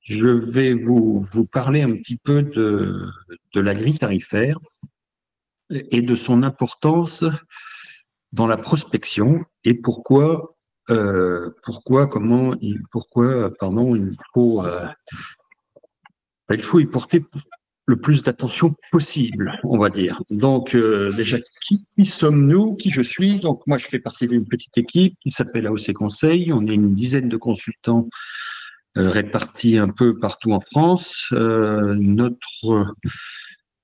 Je vais vous parler un petit peu de la grille tarifaire et de son importance dans la prospection et pourquoi, il faut y porter le plus d'attention possible, on va dire. Donc, déjà, qui sommes-nous? Qui je suis? Donc, moi, je fais partie d'une petite équipe qui s'appelle AOC Conseil. On est une dizaine de consultants répartis un peu partout en France. Notre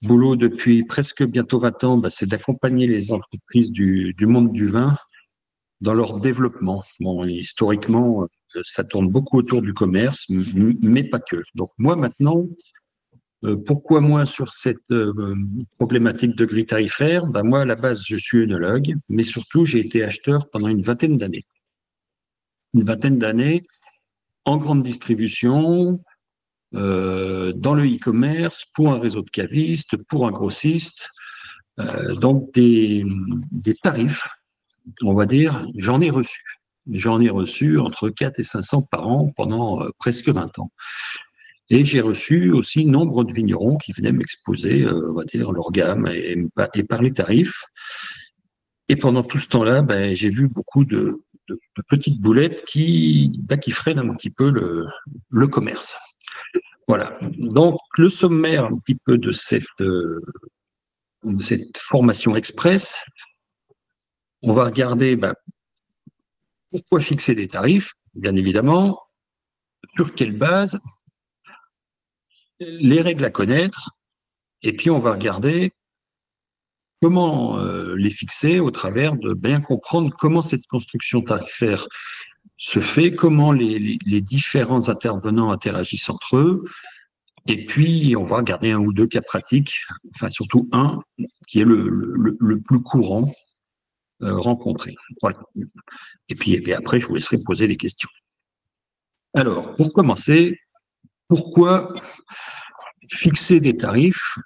boulot depuis presque bientôt 20 ans, c'est d'accompagner les entreprises du monde du vin dans leur développement. Bon, historiquement, ça tourne beaucoup autour du commerce, mais pas que. Donc moi maintenant, pourquoi moi sur cette problématique de grille tarifaire? Moi à la base je suis œnologue, mais surtout j'ai été acheteur pendant une vingtaine d'années. Une vingtaine d'années en grande distribution, dans le e-commerce, pour un réseau de cavistes, pour un grossiste, donc des tarifs, on va dire, j'en ai reçu. J'en ai reçu entre 4 et 500 par an pendant presque 20 ans. Et j'ai reçu aussi nombre de vignerons qui venaient m'exposer, on va dire, leur gamme et par les tarifs. Et pendant tout ce temps-là, j'ai vu beaucoup de petites boulettes qui freinent un petit peu le commerce. Voilà. Donc, le sommaire un petit peu de cette formation express, on va regarder pourquoi fixer des tarifs, bien évidemment, sur quelle base, les règles à connaître, et puis on va regarder comment les fixer au travers de bien comprendre comment cette construction tarifaire se fait, comment les différents intervenants interagissent entre eux, et puis on va regarder un ou deux cas pratiques, enfin surtout un qui est le plus courant rencontré. Voilà. Et puis après, je vous laisserai poser des questions. Alors, pour commencer, pourquoi fixer des tarifs?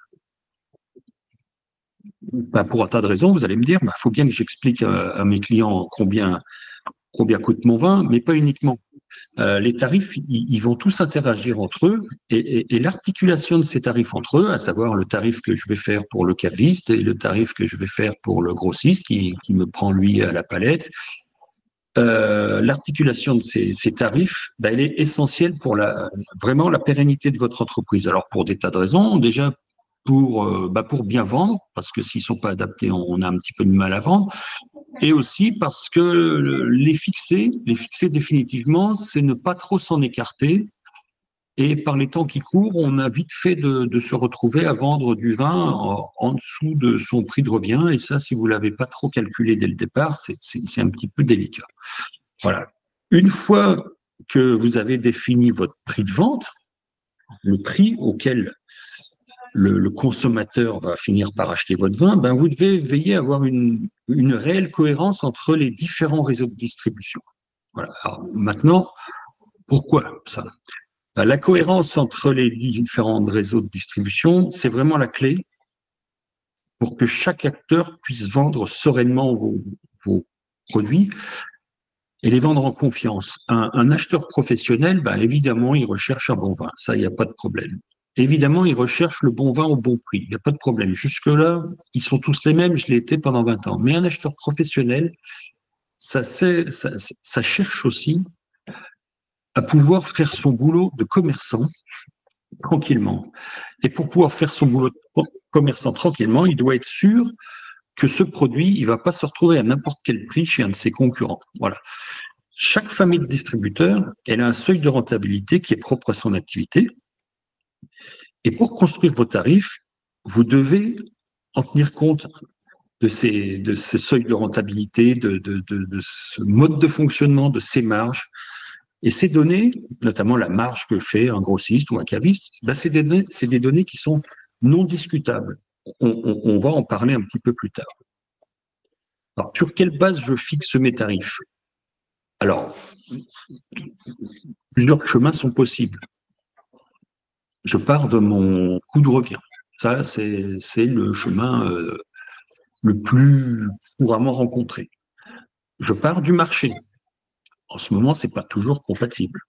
Pour un tas de raisons, vous allez me dire, faut bien que j'explique à mes clients combien coûte mon vin, mais pas uniquement. Les tarifs, ils vont tous interagir entre eux et l'articulation de ces tarifs entre eux, à savoir le tarif que je vais faire pour le caviste et le tarif que je vais faire pour le grossiste qui me prend lui à la palette, l'articulation de ces tarifs, elle est essentielle pour vraiment la pérennité de votre entreprise. Alors pour des tas de raisons, déjà pour bien vendre, parce que s'ils sont pas adaptés, on a un petit peu de mal à vendre, et aussi parce que les fixer définitivement, c'est ne pas trop s'en écarter. Et par les temps qui courent, on a vite fait de se retrouver à vendre du vin en dessous de son prix de revient. Et ça, si vous l'avez pas trop calculé dès le départ, c'est un petit peu délicat. Voilà. Une fois que vous avez défini votre prix de vente, le prix auquel le consommateur va finir par acheter votre vin, vous devez veiller à avoir une réelle cohérence entre les différents réseaux de distribution. Voilà. Alors, maintenant, pourquoi ça? La cohérence entre les différents réseaux de distribution, c'est vraiment la clé pour que chaque acteur puisse vendre sereinement vos produits et les vendre en confiance. Un acheteur professionnel, évidemment, il recherche un bon vin. Ça, il n'y a pas de problème. Évidemment, il recherche le bon vin au bon prix. Il n'y a pas de problème. Jusque-là, ils sont tous les mêmes. Je l'ai été pendant 20 ans. Mais un acheteur professionnel, ça cherche aussi à pouvoir faire son boulot de commerçant tranquillement. Et pour pouvoir faire son boulot de commerçant tranquillement, il doit être sûr que ce produit, il ne va pas se retrouver à n'importe quel prix chez un de ses concurrents. Voilà. Chaque famille de distributeurs, elle a un seuil de rentabilité qui est propre à son activité. Et pour construire vos tarifs, vous devez en tenir compte de ces seuils de rentabilité, de ce mode de fonctionnement, de ces marges. Et ces données, notamment la marge que fait un grossiste ou un caviste, c'est des données qui sont non discutables. On va en parler un petit peu plus tard. Alors, sur quelle base je fixe mes tarifs? Alors, plusieurs chemins sont possibles. Je pars de mon coût de revient. Ça, c'est le chemin le plus couramment rencontré. Je pars du marché. En ce moment, c'est pas toujours compatible.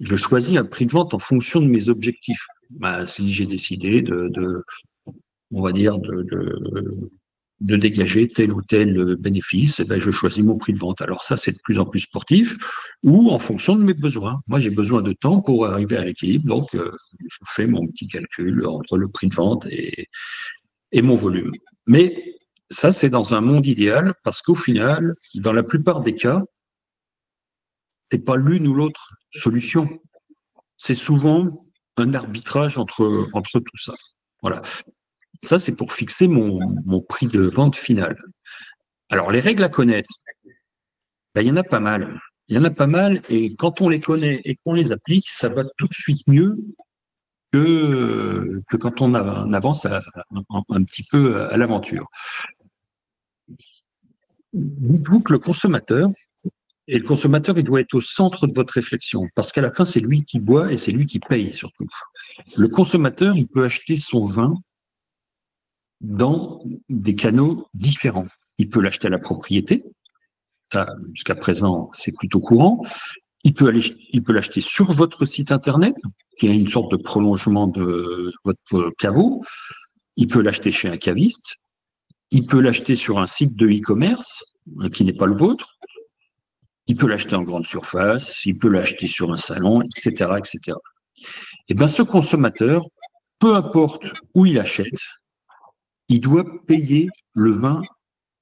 je choisis un prix de vente en fonction de mes objectifs. Ben, si j'ai décidé on va dire, de dégager tel ou tel bénéfice, eh ben, je choisis mon prix de vente. Alors ça, c'est de plus en plus sportif ou en fonction de mes besoins. Moi, j'ai besoin de temps pour arriver à l'équilibre, donc je fais mon petit calcul entre le prix de vente et mon volume. Mais ça, c'est dans un monde idéal parce qu'au final, dans la plupart des cas, c'est pas l'une ou l'autre solution. C'est souvent un arbitrage entre tout ça. Voilà. Ça, c'est pour fixer mon prix de vente final. Alors, les règles à connaître, ben, il y en a pas mal. Il y en a pas mal, et quand on les connaît et qu'on les applique, ça va tout de suite mieux que quand on avance un petit peu à l'aventure. Dites-vous que le consommateur, et le consommateur, il doit être au centre de votre réflexion, parce qu'à la fin, c'est lui qui boit et c'est lui qui paye surtout. Le consommateur, il peut acheter son vin dans des canaux différents. Il peut l'acheter à la propriété, jusqu'à présent, c'est plutôt courant. Il peut l'acheter sur votre site internet, qui est une sorte de prolongement de votre caveau. Il peut l'acheter chez un caviste. Il peut l'acheter sur un site de e-commerce qui n'est pas le vôtre. Il peut l'acheter en grande surface. Il peut l'acheter sur un salon, etc., etc. Et bien, ce consommateur, peu importe où il achète, il doit payer le vin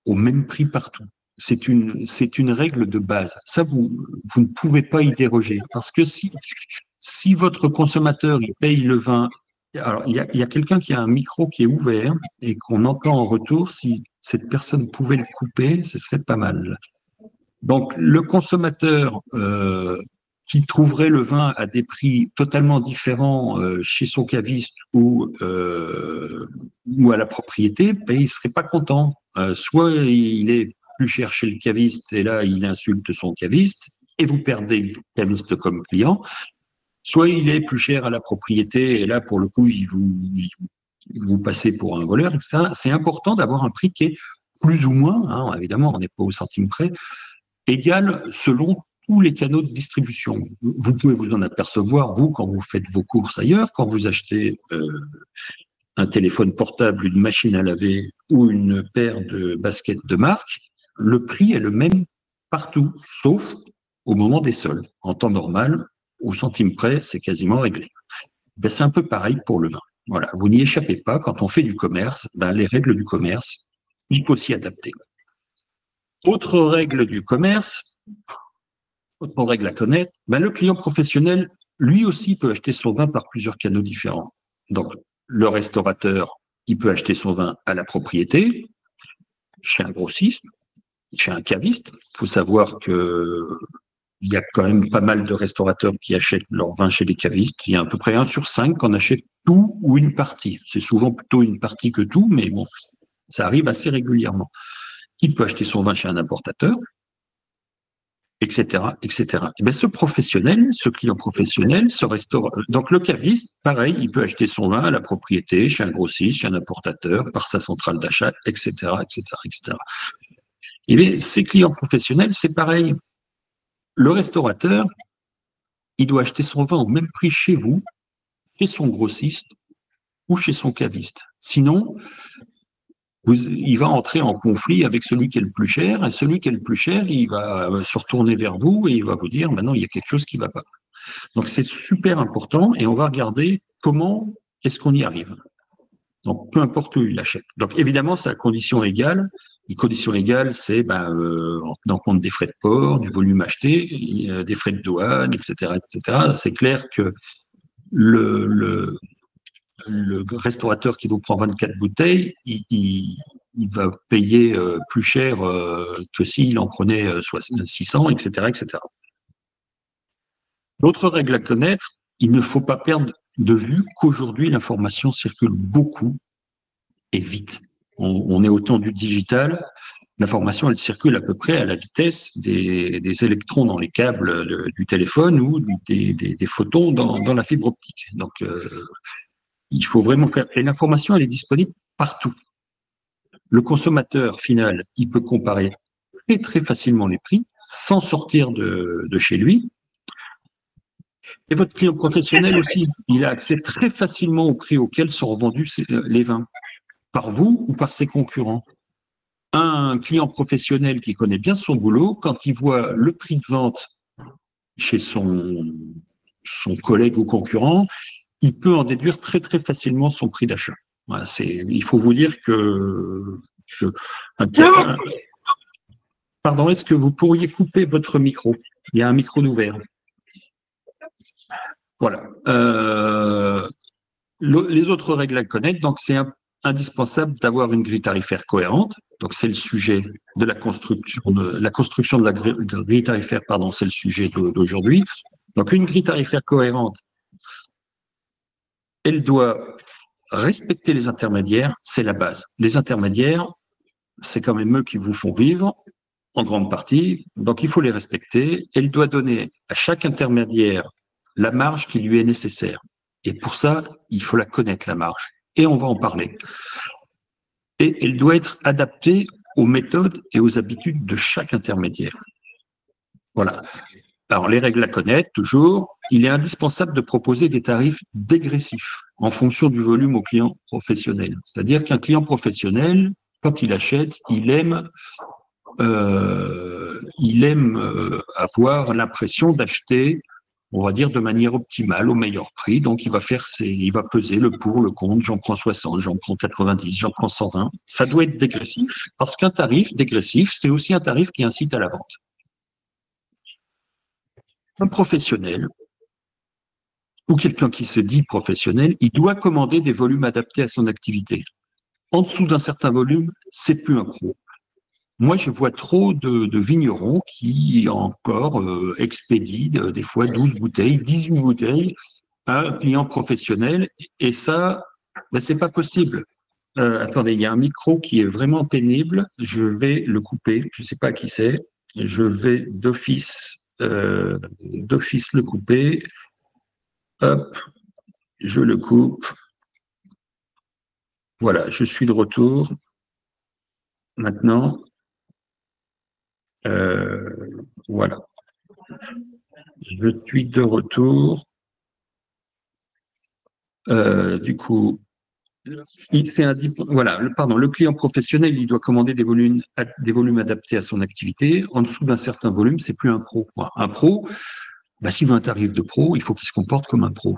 au même prix partout. C'est une règle de base. Ça, vous ne pouvez pas y déroger. Parce que si votre consommateur, il paye le vin, alors il y a quelqu'un qui a un micro qui est ouvert et qu'on entend en retour, si cette personne pouvait le couper, ce serait pas mal. Donc, le consommateur qui trouverait le vin à des prix totalement différents chez son caviste ou à la propriété, ben, il ne serait pas content. Soit il est plus cher chez le caviste et là, il insulte son caviste et vous perdez le caviste comme client, soit il est plus cher à la propriété et là, pour le coup, vous passez pour un voleur, etc. C'est important d'avoir un prix qui est plus ou moins, hein, évidemment, on n'est pas au centime près, égal selon tous les canaux de distribution. Vous pouvez vous en apercevoir, vous, quand vous faites vos courses ailleurs, quand vous achetez un téléphone portable, une machine à laver ou une paire de baskets de marque, le prix est le même partout, sauf au moment des soldes. En temps normal, au centime près, c'est quasiment réglé. Ben, c'est un peu pareil pour le vin. Voilà, vous n'y échappez pas. Quand on fait du commerce, ben, les règles du commerce, il faut s'y adapter. Autre règle du commerce, autre règle à connaître, ben, le client professionnel, lui aussi, peut acheter son vin par plusieurs canaux différents. Donc, le restaurateur, il peut acheter son vin à la propriété, chez un grossiste, chez un caviste. Il faut savoir que il y a quand même pas mal de restaurateurs qui achètent leur vin chez les cavistes. Il y a à peu près 1 sur 5 qui en achète tout ou une partie. C'est souvent plutôt une partie que tout, mais bon, ça arrive assez régulièrement. Il peut acheter son vin chez un importateur, etc., etc. Et bien, ce professionnel, ce client professionnel, ce restaurant, donc le caviste, pareil, il peut acheter son vin à la propriété, chez un grossiste, chez un importateur, par sa centrale d'achat, etc., etc., etc. Et bien, ces clients professionnels, c'est pareil. Le restaurateur, il doit acheter son vin au même prix chez vous, chez son grossiste ou chez son caviste. Sinon, il va entrer en conflit avec celui qui est le plus cher, et celui qui est le plus cher, il va se retourner vers vous et il va vous dire, maintenant, il y a quelque chose qui ne va pas. Donc, c'est super important et on va regarder comment est-ce qu'on y arrive. Donc, peu importe où il l'achète. Donc, évidemment, c'est à condition égale. Les conditions égales, c'est en tenant compte des frais de port, du volume acheté, des frais de douane, etc., etc. C'est clair que le restaurateur qui vous prend 24 bouteilles, il va payer plus cher que s'il en prenait 600, etc., etc. L'autre règle à connaître, il ne faut pas perdre de vue qu'aujourd'hui, l'information circule beaucoup et vite. On est au temps du digital. L'information, elle circule à peu près à la vitesse des électrons dans les câbles du téléphone ou des photons dans la fibre optique. Donc, il faut vraiment faire. Et l'information, elle est disponible partout. Le consommateur final, il peut comparer très, très facilement les prix sans sortir de chez lui. Et votre client professionnel aussi, il a accès très facilement au prix auquel sont revendus les vins, par vous ou par ses concurrents. Un client professionnel qui connaît bien son boulot, quand il voit le prix de vente chez son collègue ou concurrent, il peut en déduire très très facilement son prix d'achat. Voilà, il faut vous dire que pardon, est-ce que vous pourriez couper votre micro? Il y a un micro ouvert. Voilà. Les autres règles à connaître, donc c'est indispensable d'avoir une grille tarifaire cohérente. Donc c'est le sujet de la construction de la grille tarifaire, pardon, c'est le sujet d'aujourd'hui. Donc une grille tarifaire cohérente, elle doit respecter les intermédiaires, c'est la base. Les intermédiaires, c'est quand même eux qui vous font vivre en grande partie, donc il faut les respecter. Elle doit donner à chaque intermédiaire la marge qui lui est nécessaire. Et pour ça, il faut la connaître, la marge. Et on va en parler. Et elle doit être adaptée aux méthodes et aux habitudes de chaque intermédiaire. Voilà. Alors, les règles à connaître, toujours, il est indispensable de proposer des tarifs dégressifs en fonction du volume au client professionnel. C'est-à-dire qu'un client professionnel, quand il achète, il aime avoir l'impression d'acheter, on va dire, de manière optimale, au meilleur prix. Donc, il va peser le pour, le contre, j'en prends 60, j'en prends 90, j'en prends 120. Ça doit être dégressif, parce qu'un tarif dégressif, c'est aussi un tarif qui incite à la vente. Un professionnel, ou quelqu'un qui se dit professionnel, il doit commander des volumes adaptés à son activité. En dessous d'un certain volume, c'est plus un pro. Moi, je vois trop de vignerons qui encore expédient des fois 12 bouteilles, 18 bouteilles à un client professionnel. Et ça, ben, c'est pas possible. Attendez, il y a un micro qui est vraiment pénible. Je vais le couper. Je ne sais pas qui c'est. Je vais d'office le couper. Hop, je le coupe. Voilà, je suis de retour. Maintenant, voilà. Je suis de retour. Du coup, voilà, le client professionnel, il doit commander des volumes adaptés à son activité. En dessous d'un certain volume, c'est plus un pro. Un pro, bah, s'il veut un tarif de pro, il faut qu'il se comporte comme un pro.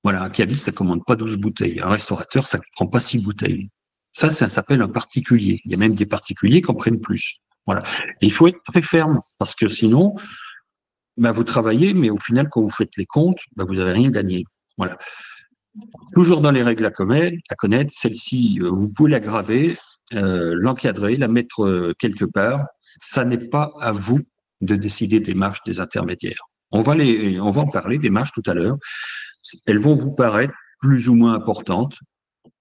Voilà, un caviste, ça commande pas 12 bouteilles. Un restaurateur, ça ne prend pas 6 bouteilles. Ça s'appelle un particulier. Il y a même des particuliers qui en prennent plus. Voilà. Et il faut être très ferme, parce que sinon, bah, vous travaillez, mais au final, quand vous faites les comptes, bah, vous n'avez rien gagné. Voilà. Toujours dans les règles à connaître, celle-ci, vous pouvez la graver, l'encadrer, la mettre quelque part. Ça n'est pas à vous de décider des marges des intermédiaires. On va en parler des marges tout à l'heure. Elles vont vous paraître plus ou moins importantes,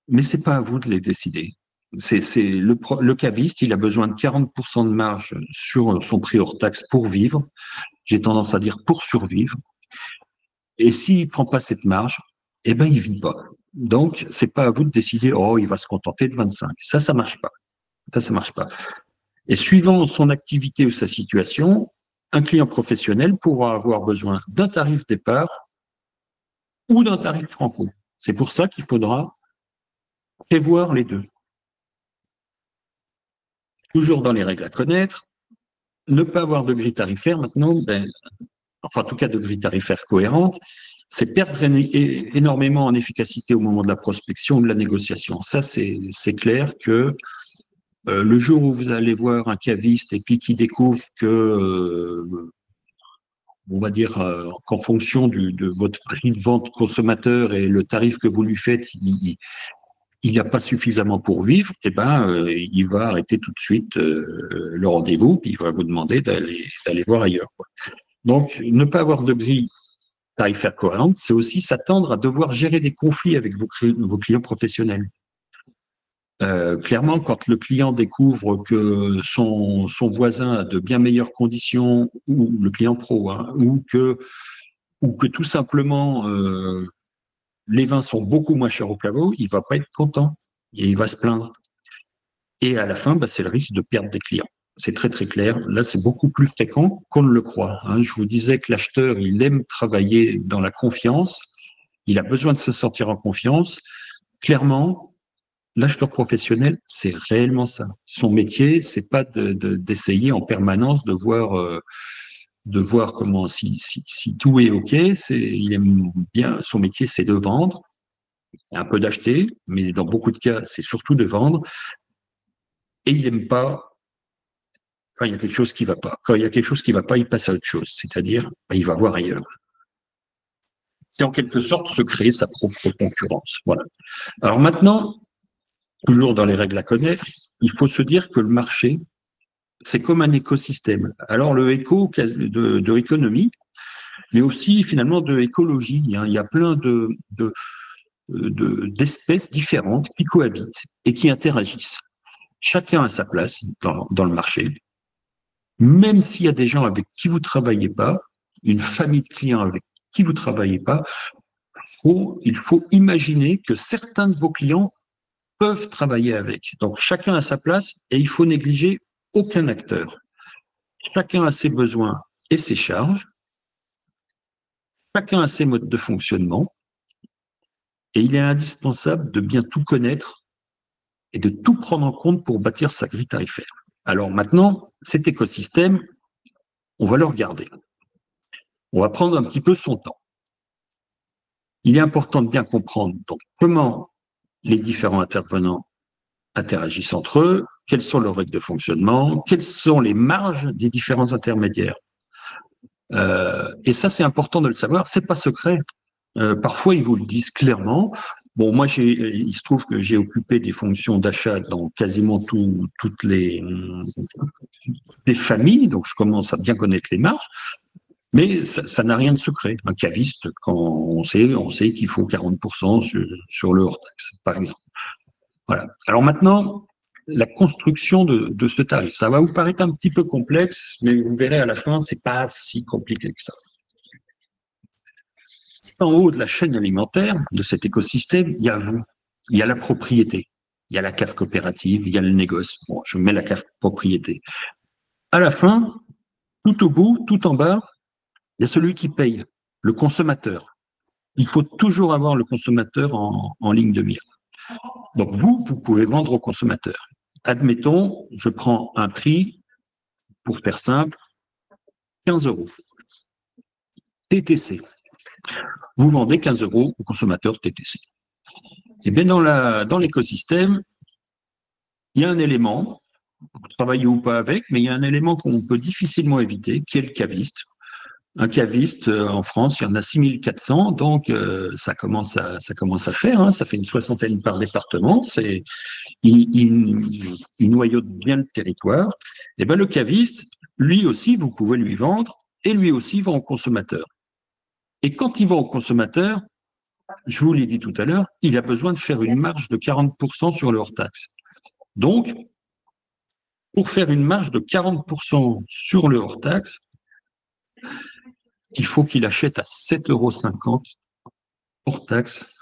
mais c'est pas à vous de les décider. Le caviste, il a besoin de 40% de marge sur son prix hors taxe pour vivre. J'ai tendance à dire pour survivre. Et s'il prend pas cette marge, eh ben, il vit pas. Donc, c'est pas à vous de décider, oh, il va se contenter de 25. Ça marche pas. Ça marche pas. Et suivant son activité ou sa situation, un client professionnel pourra avoir besoin d'un tarif départ ou d'un tarif franco. C'est pour ça qu'il faudra prévoir les deux. Toujours dans les règles à connaître, ne pas avoir de grille tarifaire maintenant, enfin en tout cas de grille tarifaire cohérente, c'est perdre énormément en efficacité au moment de la prospection ou de la négociation. Ça, c'est clair que le jour où vous allez voir un caviste et puis qui découvre que, on va dire, qu'en fonction de votre prix de vente consommateur et le tarif que vous lui faites, il n'a pas suffisamment pour vivre, eh ben, il va arrêter tout de suite le rendez-vous, puis il va vous demander d'aller voir ailleurs, quoi. Donc, ne pas avoir de grille tarifaire cohérente, c'est aussi s'attendre à devoir gérer des conflits avec vos clients professionnels. Clairement, quand le client découvre que son voisin a de bien meilleures conditions, ou le client pro, hein, ou que tout simplement les vins sont beaucoup moins chers au caveau, il va pas être content et il va se plaindre. Et à la fin, bah, c'est le risque de perdre des clients. c'est très très clair. Là, c'est beaucoup plus fréquent qu'on ne le croit. Hein. Je vous disais que l'acheteur, il aime travailler dans la confiance. Il a besoin de se sentir en confiance. Clairement, l'acheteur professionnel, c'est réellement ça. Son métier, c'est pas d'essayer en permanence de voir comment si tout est OK. Il aime bien son métier, c'est de vendre, un peu d'acheter, mais dans beaucoup de cas, c'est surtout de vendre. Et il n'aime pas quand il y a quelque chose qui ne va pas. Quand il y a quelque chose qui ne va pas, il passe à autre chose, c'est-à-dire il va voir ailleurs. C'est en quelque sorte se créer sa propre concurrence. Voilà. Alors maintenant, toujours dans les règles à connaître, il faut se dire que le marché, c'est comme un écosystème. Alors le éco de économie, mais aussi finalement de écologie. Hein. Il y a plein d'espèces différentes qui cohabitent et qui interagissent. Chacun a sa place dans le marché. Même s'il y a des gens avec qui vous ne travaillez pas, une famille de clients avec qui vous ne travaillez pas, il faut imaginer que certains de vos clients peuvent travailler avec. Donc chacun a sa place et il faut négliger aucun acteur. Chacun a ses besoins et ses charges. Chacun a ses modes de fonctionnement. Et il est indispensable de bien tout connaître et de tout prendre en compte pour bâtir sa grille tarifaire. Alors maintenant, cet écosystème, on va le regarder. On va prendre un petit peu son temps. Il est important de bien comprendre donc comment les différents intervenants interagissent entre eux, quelles sont leurs règles de fonctionnement, quelles sont les marges des différents intermédiaires. Et ça, c'est important de le savoir, c'est pas secret. Parfois, ils vous le disent clairement. Bon, moi, il se trouve que j'ai occupé des fonctions d'achat dans quasiment toutes les familles, donc je commence à bien connaître les marges. Mais ça n'a rien de secret. Un caviste, quand on sait qu'il faut 40% sur le hors-taxe, par exemple. Voilà. Alors maintenant, la construction de ce tarif. Ça va vous paraître un petit peu complexe, mais vous verrez à la fin, c'est pas si compliqué que ça. En haut de la chaîne alimentaire, de cet écosystème, il y a vous, il y a la propriété, il y a la cave coopérative, il y a le négoce. Bon, je mets la cave propriété. À la fin, tout au bout, tout en bas, il y a celui qui paye, le consommateur. Il faut toujours avoir le consommateur en ligne de mire. Donc vous pouvez vendre au consommateur. Admettons, je prends un prix, pour faire simple, 15 euros. TTC. Vous vendez 15 euros au consommateur TTC. Et bien dans l'écosystème, il y a un élément, vous travaillez ou pas avec, mais il y a un élément qu'on peut difficilement éviter, qui est le caviste. Un caviste, en France, il y en a 6400, donc ça commence à faire, hein, ça fait une soixantaine par département, il noyaute bien le territoire. Et ben le caviste, lui aussi, vous pouvez lui vendre, et lui aussi vend au consommateur. Et quand il vend au consommateur, je vous l'ai dit tout à l'heure, il a besoin de faire une marge de 40% sur le hors-taxe. Donc, pour faire une marge de 40% sur le hors-taxe, il faut qu'il achète à 7,50 € hors taxe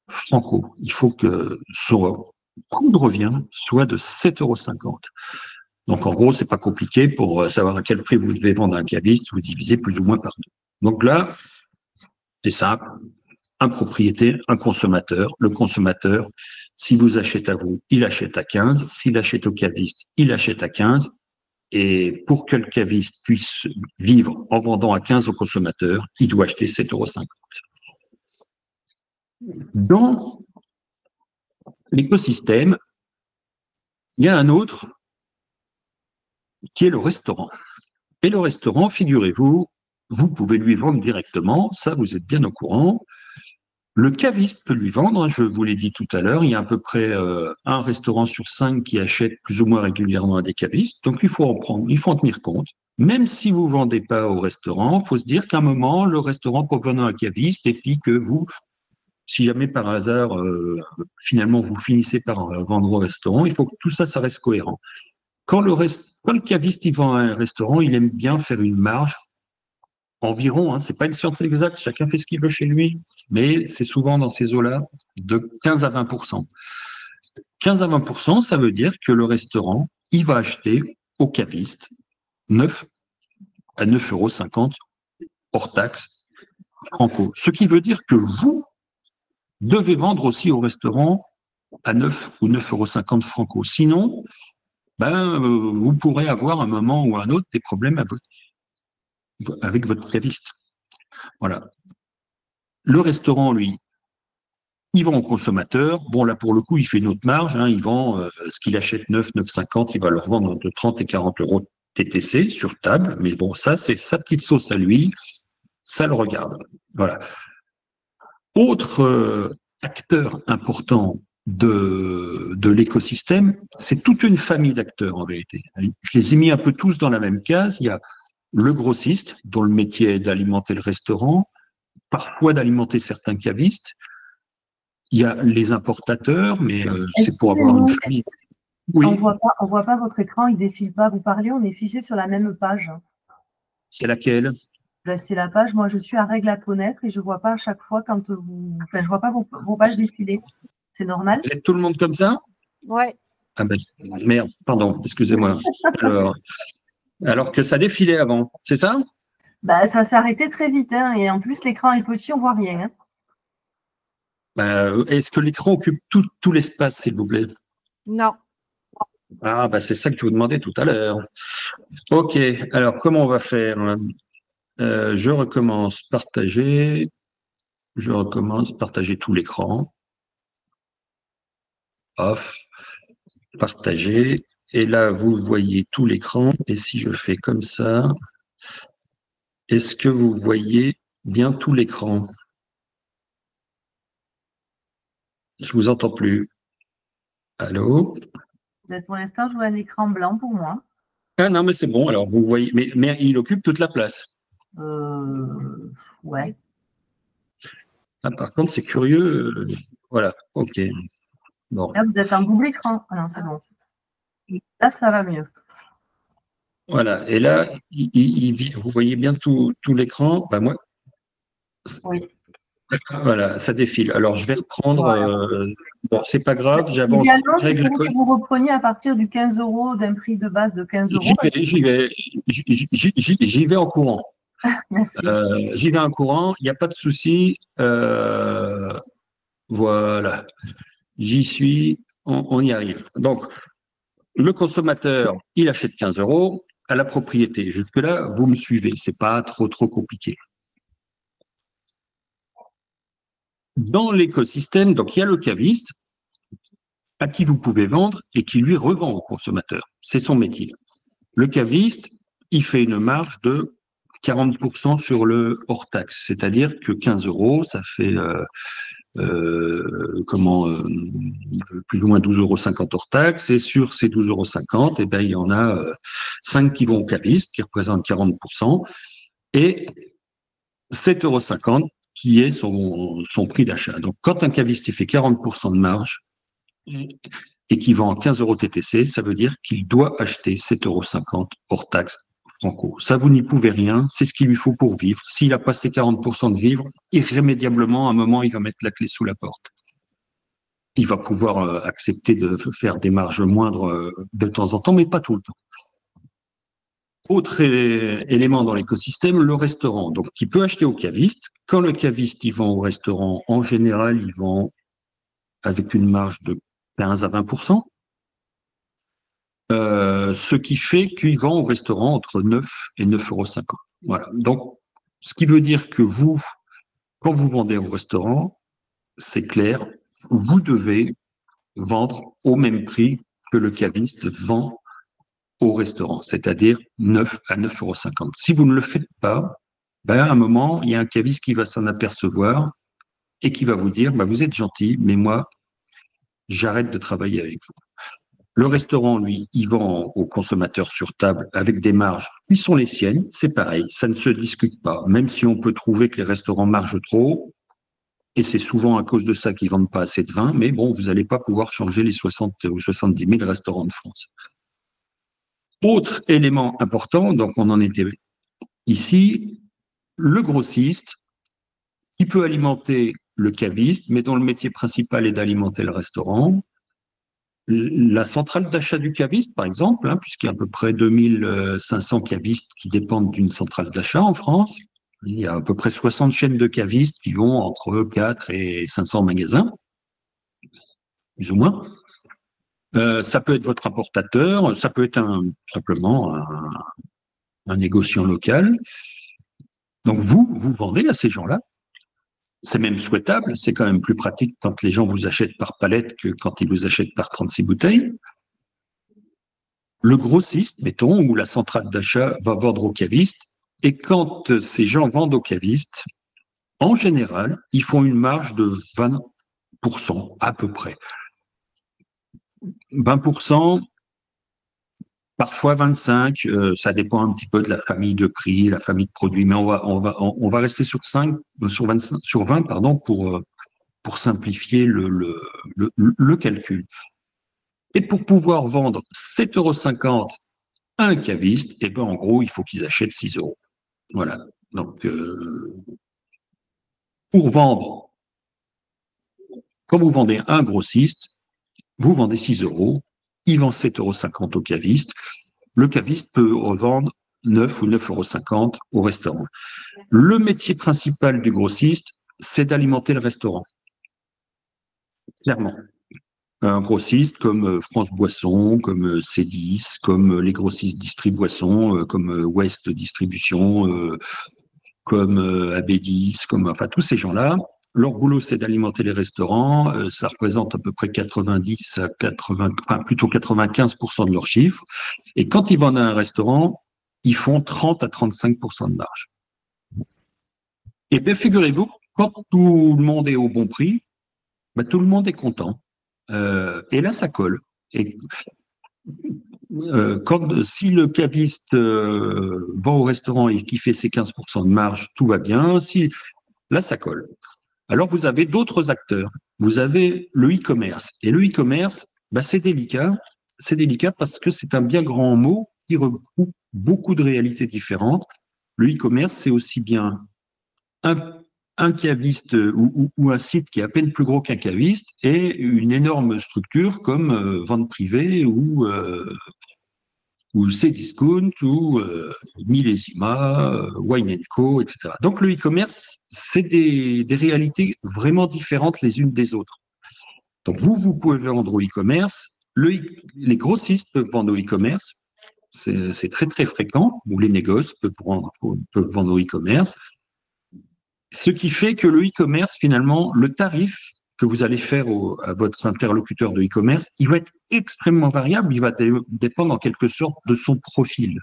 franco. Il faut que son coût de revient soit de 7,50 €. Donc, en gros, c'est pas compliqué pour savoir à quel prix vous devez vendre un caviste, vous divisez plus ou moins par deux. Donc là, c'est simple. Un propriétaire, un consommateur. Le consommateur, s'il vous achète à vous, il achète à 15. S'il achète au caviste, il achète à 15. Et pour que le caviste puisse vivre en vendant à 15 au consommateur, il doit acheter 7,50 €. Dans l'écosystème, il y a un autre qui est le restaurant. Et le restaurant, figurez-vous, vous pouvez lui vendre directement, ça vous êtes bien au courant. Le caviste peut lui vendre, je vous l'ai dit tout à l'heure, il y a à peu près un restaurant sur 5 qui achète plus ou moins régulièrement à des cavistes, donc il faut en tenir compte. Même si vous ne vendez pas au restaurant, il faut se dire qu'à un moment, le restaurant peut vendre à un caviste et puis que vous, si jamais par hasard, finalement, vous finissez par vendre au restaurant, il faut que tout ça, ça reste cohérent. Quand le caviste il vend à un restaurant, il aime bien faire une marge environ, hein, c'est pas une science exacte, chacun fait ce qu'il veut chez lui, mais c'est souvent dans ces eaux-là de 15 à 20%. 15 à 20%, ça veut dire que le restaurant, il va acheter au caviste 9 à 9,50 € hors taxe franco. Ce qui veut dire que vous devez vendre aussi au restaurant à 9 ou 9,50 € franco. Sinon, vous pourrez avoir un moment ou un autre des problèmes avec votre caviste. Voilà. Le restaurant, lui, il vend au consommateur. Bon, là, pour le coup, il fait une autre marge. Il vend ce qu'il achète 9, 9,50, il va le revendre entre 30 et 40 € TTC sur table. Mais bon, ça, c'est sa petite sauce à lui. Ça le regarde. Voilà. Autre acteur important de l'écosystème, c'est toute une famille d'acteurs en vérité. Je les ai mis un peu tous dans la même case. Il y a le grossiste, dont le métier est d'alimenter le restaurant, parfois d'alimenter certains cavistes. Il y a les importateurs, mais c'est pour avoir une famille. Oui. On voit pas votre écran, il défile pas. Vous parlez, on est figé sur la même page. C'est laquelle? C'est la page, moi je suis à règle à connaître et je vois pas à chaque fois quand vous. Enfin, je vois pas vos pages défiler. C'est normal? Vous êtes tout le monde comme ça? Ouais. Ah ben, merde, pardon, excusez-moi. Alors que ça défilait avant, c'est ça? Ça s'est arrêté très vite, et en plus l'écran est petit, on voit rien. Est-ce que l'écran occupe tout l'espace, s'il vous plaît? Non. Ah, c'est ça que je vous demandais tout à l'heure. Ok, alors comment on va faire? Je recommence partager. Je recommence partager tout l'écran. Off, partager. Et là, vous voyez tout l'écran. Et si je fais comme ça, est-ce que vous voyez bien tout l'écran? Je vous entends plus. Allô? Pour l'instant, je vois un écran blanc pour moi. Ah non, mais c'est bon. Alors, vous voyez, mais il occupe toute la place. Ouais. Ah, par contre, c'est curieux. Voilà, ok. Bon. Là, vous êtes en double écran. Ah non, c'est bon. Là, ça va mieux. Voilà. Et là, vous voyez bien tout l'écran. Moi. Oui. Voilà, ça défile. Alors, je vais reprendre. Voilà. Bon, c'est pas grave, j'avance. Idéalement, c'est que vous repreniez à partir du 15 € d'un prix de base de 15 €. J'y vais en courant. Merci. J'y vais en courant, il n'y a pas de souci. Voilà, j'y suis, on y arrive. Donc, le consommateur, il achète 15 € à la propriété. Jusque-là, vous me suivez, c'est pas trop compliqué. Dans l'écosystème, donc il y a le caviste à qui vous pouvez vendre et qui lui revend au consommateur. C'est son métier. Le caviste, il fait une marge de 40% sur le hors taxe, c'est-à-dire que 15 €, ça fait plus ou moins 12,50 € hors taxe, et sur ces 12,50 €, il y en a 5 qui vont au caviste, qui représentent 40%, et 7,50 € qui est son prix d'achat. Donc, quand un caviste fait 40% de marge et qui vend 15 € TTC, ça veut dire qu'il doit acheter 7,50 € hors taxe franco. Ça, vous n'y pouvez rien, c'est ce qu'il lui faut pour vivre. S'il a passé 40% de vivre, irrémédiablement, à un moment, il va mettre la clé sous la porte. Il va pouvoir accepter de faire des marges moindres de temps en temps, mais pas tout le temps. Autre élément dans l'écosystème, le restaurant, donc qui peut acheter au caviste. Quand le caviste il vend au restaurant, en général, il vend avec une marge de 15 à 20%, ce qui fait qu'il vend au restaurant entre 9 et 9,50 €. Voilà. Donc, ce qui veut dire que vous, quand vous vendez au restaurant, c'est clair, vous devez vendre au même prix que le caviste vend au restaurant, c'est-à-dire 9 à 9,50 €. Si vous ne le faites pas, à un moment, il y a un caviste qui va s'en apercevoir et qui va vous dire, vous êtes gentil, mais moi, j'arrête de travailler avec vous. Le restaurant, lui, il vend aux consommateurs sur table avec des marges qui sont les siennes, c'est pareil, ça ne se discute pas. Même si on peut trouver que les restaurants margent trop, et c'est souvent à cause de ça qu'ils ne vendent pas assez de vin, mais bon, vous n'allez pas pouvoir changer les 60 ou 70 000 restaurants de France. Autre élément important, donc on en était ici, le grossiste, qui peut alimenter le caviste, mais dont le métier principal est d'alimenter le restaurant. La centrale d'achat du caviste, par exemple, hein, puisqu'il y a à peu près 2500 cavistes qui dépendent d'une centrale d'achat en France, il y a à peu près 60 chaînes de cavistes qui vont entre 4 et 500 magasins, plus ou moins. Ça peut être votre importateur, ça peut être simplement un négociant local. Donc vous vendez à ces gens-là. C'est même souhaitable, c'est quand même plus pratique quand les gens vous achètent par palette que quand ils vous achètent par 36 bouteilles. Le grossiste, mettons, ou la centrale d'achat va vendre aux cavistes, et quand ces gens vendent aux cavistes, en général, ils font une marge de 20% à peu près. 20%, parfois 25, ça dépend un petit peu de la famille de prix, la famille de produits, mais on va rester sur 5, sur 25, sur 20, pardon, pour simplifier le calcul. Et pour pouvoir vendre 7,50 € à un caviste, eh ben, en gros, il faut qu'ils achètent 6 €. Voilà. Donc, pour vendre, quand vous vendez un grossiste, vous vendez 6 €, il vend 7,50 € au caviste. Le caviste peut revendre 9 ou 9,50 € au restaurant. Le métier principal du grossiste, c'est d'alimenter le restaurant. Clairement. Un grossiste comme France Boisson, comme C10, comme les grossistes Distriboisson, comme West Distribution, comme AB10, comme enfin tous ces gens-là. Leur boulot, c'est d'alimenter les restaurants. Ça représente à peu près 90 à 80, enfin plutôt 95% de leur chiffre. Et quand ils vendent à un restaurant, ils font 30 à 35% de marge. Et bien, figurez-vous, quand tout le monde est au bon prix, ben, tout le monde est content. Et là, ça colle. Et si le caviste vend au restaurant et qui fait ses 15% de marge, tout va bien. Là, ça colle. Alors, vous avez d'autres acteurs. Vous avez le e-commerce. Et le e-commerce, bah, c'est délicat. C'est délicat parce que c'est un bien grand mot qui regroupe beaucoup de réalités différentes. Le e-commerce, c'est aussi bien un, un caviste ou un site qui est à peine plus gros qu'un caviste et une énorme structure comme vente privée ou Cdiscount, ou Millésima, Wine Co, etc. Donc le e-commerce, c'est des réalités vraiment différentes les unes des autres. Donc vous pouvez vendre au e-commerce, les grossistes peuvent vendre au e-commerce, c'est très très fréquent, ou les négoces peuvent vendre au e-commerce, ce qui fait que le e-commerce, finalement, le tarif que vous allez faire à votre interlocuteur de e-commerce, il va être extrêmement variable, il va dépendre en quelque sorte de son profil.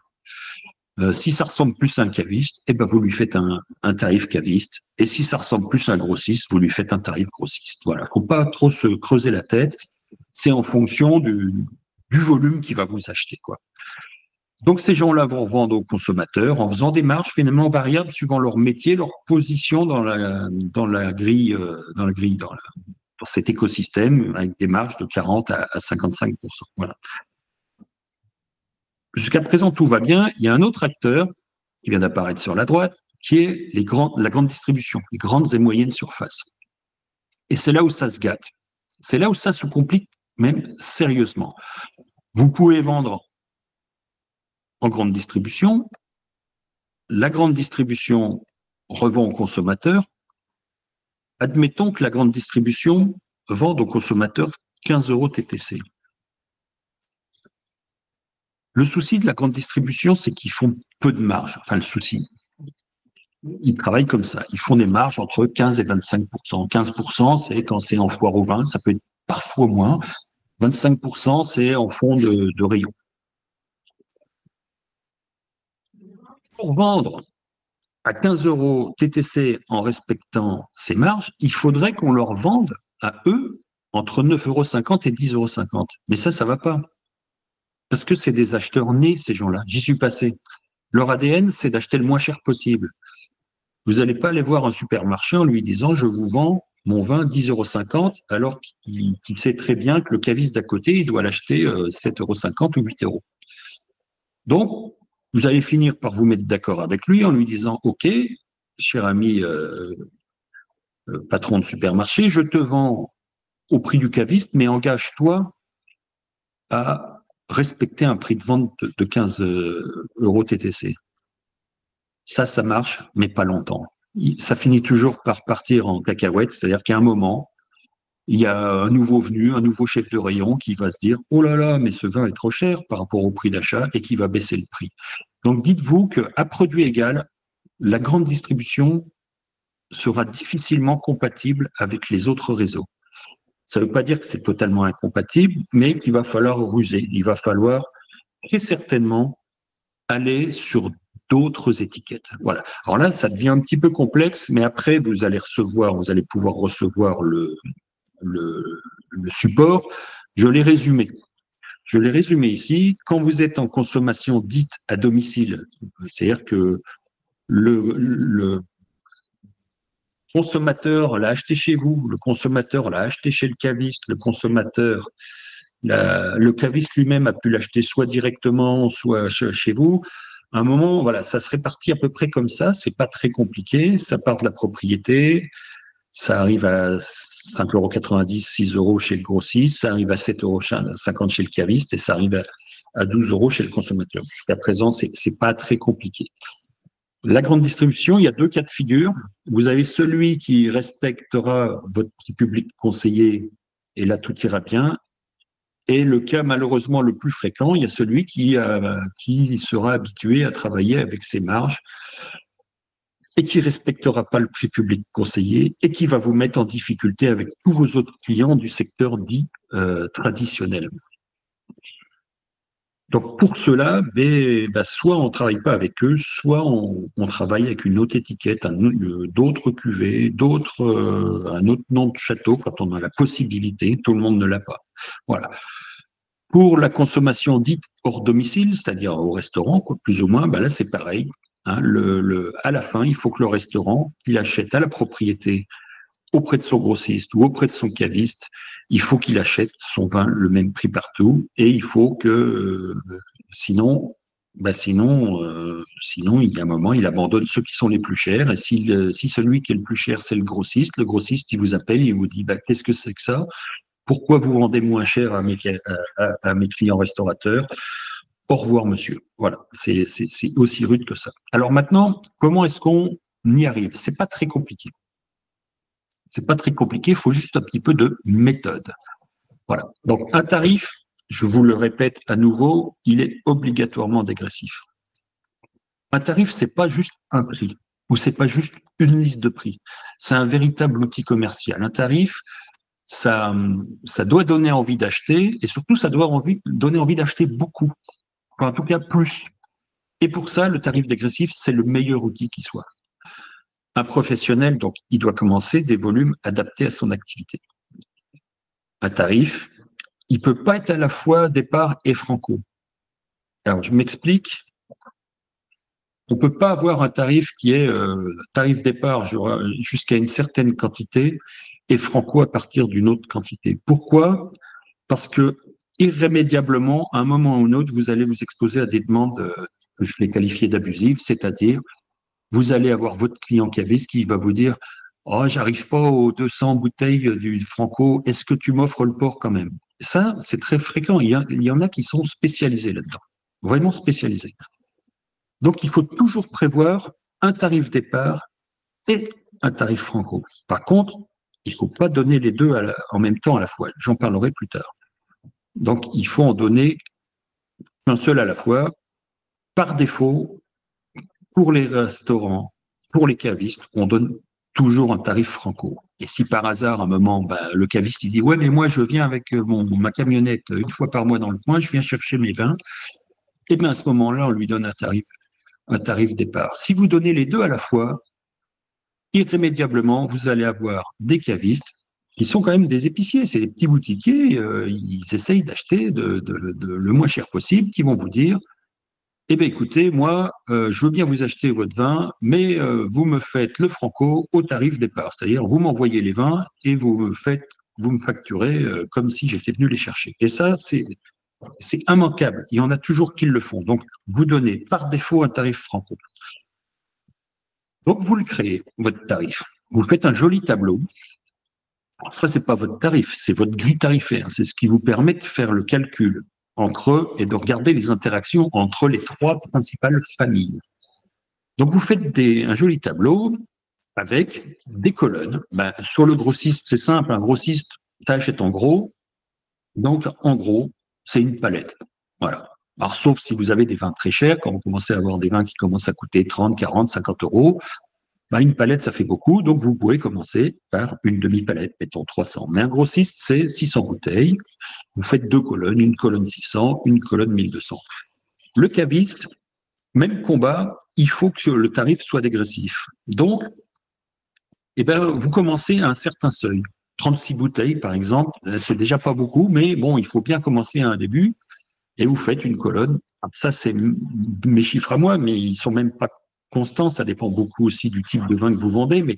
Si ça ressemble plus à un caviste, eh ben vous lui faites un tarif caviste. Et si ça ressemble plus à un grossiste, vous lui faites un tarif grossiste. Voilà, faut pas trop se creuser la tête. C'est en fonction du volume qu'il va vous acheter, quoi. Donc ces gens-là vont vendre aux consommateurs en faisant des marges finalement variables suivant leur métier, leur position dans la grille, dans cet écosystème, avec des marges de 40 à 55%. Voilà. Jusqu'à présent, tout va bien. Il y a un autre acteur qui vient d'apparaître sur la droite, qui est la grande distribution, les grandes et moyennes surfaces. Et c'est là où ça se gâte. C'est là où ça se complique même sérieusement. Vous pouvez vendre en grande distribution. La grande distribution revend aux consommateurs. Admettons que la grande distribution vende aux consommateurs 15 € TTC. Le souci de la grande distribution, c'est qu'ils font peu de marge. Enfin, le souci, ils travaillent comme ça. Ils font des marges entre 15 et 25%. 15%, c'est quand c'est en foire au vin, ça peut être parfois moins. 25%, c'est en fond de rayon. Pour vendre à 15 € TTC en respectant ces marges, il faudrait qu'on leur vende à eux entre 9,50 € et 10,50 €. Mais ça ne va pas. Parce que c'est des acheteurs nés, ces gens-là. J'y suis passé. Leur ADN, c'est d'acheter le moins cher possible. Vous n'allez pas aller voir un supermarché en lui disant « je vous vends mon vin 10,50 € » alors qu'il sait très bien que le caviste d'à côté, il doit l'acheter 7,50 € ou 8 €. Donc, vous allez finir par vous mettre d'accord avec lui en lui disant « ok, cher ami patron de supermarché, je te vends au prix du caviste, mais engage-toi à respecter un prix de vente de 15 euros TTC. Ça marche, mais pas longtemps. Ça finit toujours par partir en cacahuète, c'est-à-dire qu'à un moment, il y a un nouveau venu, un nouveau chef de rayon qui va se dire « Oh là là, mais ce vin est trop cher par rapport au prix d'achat » et qui va baisser le prix. Donc dites-vous qu'à produit égal, la grande distribution sera difficilement compatible avec les autres réseaux. Ça ne veut pas dire que c'est totalement incompatible, mais qu'il va falloir ruser. Il va falloir très certainement aller sur d'autres étiquettes. Voilà. Alors là, ça devient un petit peu complexe, mais après, vous allez pouvoir recevoir le support. Je l'ai résumé. Je l'ai résumé ici. Quand vous êtes en consommation dite à domicile, c'est-à-dire que le consommateur l'a acheté chez vous, le consommateur l'a acheté chez le caviste, le caviste lui-même a pu l'acheter soit directement, soit chez vous. À un moment, voilà, ça se répartit à peu près comme ça. C'est pas très compliqué. Ça part de la propriété. Ça arrive à 5,90 €, 6 € chez le grossiste. Ça arrive à 7,50 € chez le caviste et ça arrive à 12 € chez le consommateur. Jusqu'à présent, c'est pas très compliqué. La grande distribution, il y a deux cas de figure. Vous avez celui qui respectera votre prix public conseillé et là, tout ira bien. Et le cas malheureusement le plus fréquent, il y a celui qui sera habitué à travailler avec ses marges et qui respectera pas le prix public conseillé et qui va vous mettre en difficulté avec tous vos autres clients du secteur dit traditionnel. Donc pour cela, soit on ne travaille pas avec eux, soit on travaille avec une autre étiquette, d'autres cuvées, un autre nom de château quand on a la possibilité. Tout le monde ne l'a pas. Voilà. Pour la consommation dite hors domicile, c'est-à-dire au restaurant, plus ou moins, là c'est pareil. Hein, à la fin, il faut que le restaurant, il achète à la propriété auprès de son grossiste ou auprès de son caviste, il faut qu'il achète son vin le même prix partout et il faut que sinon, il y a un moment, il abandonne ceux qui sont les plus chers et si celui qui est le plus cher, c'est le grossiste, il vous appelle, il vous dit qu'est-ce que c'est que ça? Pourquoi vous vendez moins cher à mes clients restaurateurs? Au revoir, monsieur. Voilà, c'est aussi rude que ça. Alors maintenant, comment est-ce qu'on y arrive? C'est pas très compliqué. C'est pas très compliqué, il faut juste un petit peu de méthode. Voilà. Donc, un tarif, je vous le répète à nouveau, il est obligatoirement dégressif. Un tarif, c'est pas juste un prix ou c'est pas juste une liste de prix. C'est un véritable outil commercial. Un tarif, ça doit donner envie d'acheter et surtout, ça doit donner envie d'acheter beaucoup. Enfin, en tout cas, plus. Et pour ça, le tarif dégressif, c'est le meilleur outil qui soit. Un professionnel, donc, il doit commencer des volumes adaptés à son activité. Un tarif, il ne peut pas être à la fois départ et franco. Alors, je m'explique. On ne peut pas avoir un tarif qui est tarif départ jusqu'à une certaine quantité et franco à partir d'une autre quantité. Pourquoi? Parce que irrémédiablement, à un moment ou un autre, vous allez vous exposer à des demandes que je vais qualifier d'abusives, c'est-à-dire vous allez avoir votre client caviste qui va vous dire « Oh, j'arrive pas aux 200 bouteilles du Franco, est-ce que tu m'offres le port quand même ?» Ça, c'est très fréquent. Il y en a qui sont spécialisés là-dedans, vraiment spécialisés. Donc, il faut toujours prévoir un tarif départ et un tarif Franco. Par contre, il ne faut pas donner les deux en même temps à la fois. J'en parlerai plus tard. Donc, il faut en donner un seul à la fois. Par défaut, pour les restaurants, pour les cavistes, on donne toujours un tarif franco. Et si par hasard, à un moment, le caviste, il dit « Ouais, mais moi, je viens avec ma camionnette une fois par mois dans le coin, je viens chercher mes vins. » Et bien, à ce moment-là, on lui donne un tarif départ. Si vous donnez les deux à la fois, irrémédiablement, vous allez avoir des cavistes qui sont quand même des épiciers, c'est des petits boutiquiers, ils essayent d'acheter le moins cher possible, qui vont vous dire eh bien, écoutez, moi, je veux bien vous acheter votre vin, mais vous me faites le franco au tarif départ. C'est-à-dire, vous m'envoyez les vins et vous me facturez comme si j'étais venu les chercher. Et ça, c'est immanquable. Il y en a toujours qui le font. Donc, vous donnez par défaut un tarif franco. Donc, vous le créez, votre tarif. Vous faites un joli tableau. Alors, ça, c'est pas votre tarif, c'est votre grille tarifaire. C'est ce qui vous permet de faire le calcul entre eux et de regarder les interactions entre les trois principales familles. Donc, vous faites un joli tableau avec des colonnes. Ben, sur le grossiste, c'est simple, un grossiste, ça achète en gros. Donc, en gros, c'est une palette. Voilà. Alors, sauf si vous avez des vins très chers, quand vous commencez à avoir des vins qui commencent à coûter 30, 40, 50 euros, ben, une palette, ça fait beaucoup. Donc, vous pouvez commencer par une demi-palette, mettons 300. Mais un grossiste, c'est 600 bouteilles. Vous faites deux colonnes, une colonne 600, une colonne 1200. Le caviste, même combat, il faut que le tarif soit dégressif. Donc, eh ben, vous commencez à un certain seuil. 36 bouteilles, par exemple, c'est déjà pas beaucoup, mais bon, il faut bien commencer à un début et vous faites une colonne. Ça, c'est mes chiffres à moi, mais ils sont même pas constants. Ça dépend beaucoup aussi du type de vin que vous vendez, mais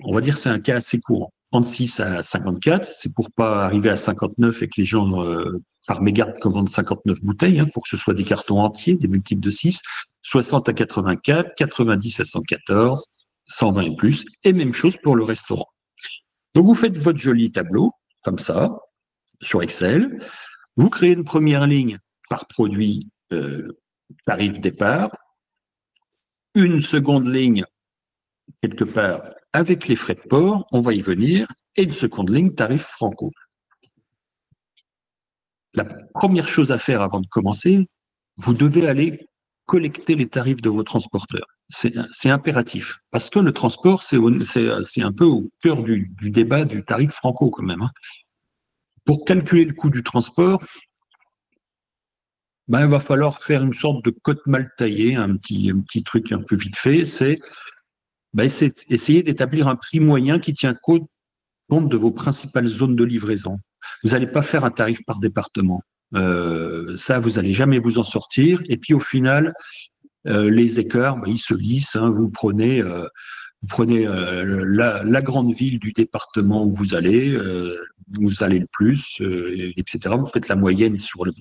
on va dire que c'est un cas assez courant. 36 à 54, c'est pour pas arriver à 59 et que les gens, par mégarde, commandent 59 bouteilles, hein, pour que ce soit des cartons entiers, des multiples de 6. 60 à 84, 90 à 114, 120 et plus, et même chose pour le restaurant. Donc, vous faites votre joli tableau, comme ça, sur Excel. Vous créez une première ligne par produit, tarif départ, une seconde ligne quelque part avec les frais de port, on va y venir, et une seconde ligne tarif franco. La première chose à faire avant de commencer, vous devez aller collecter les tarifs de vos transporteurs. C'est impératif, parce que le transport, c'est un peu au cœur du débat du tarif franco quand même. Hein. Pour calculer le coût du transport, ben, il va falloir faire une sorte de cote mal taillée, un petit truc un peu vite fait, c'est essayer d'établir un prix moyen qui tient compte de vos principales zones de livraison. Vous n'allez pas faire un tarif par département. Ça, vous n'allez jamais vous en sortir. Et puis au final, les écarts, ils se lissent. Hein. Vous prenez la grande ville du département où vous allez le plus, etc. Vous faites la moyenne sur le...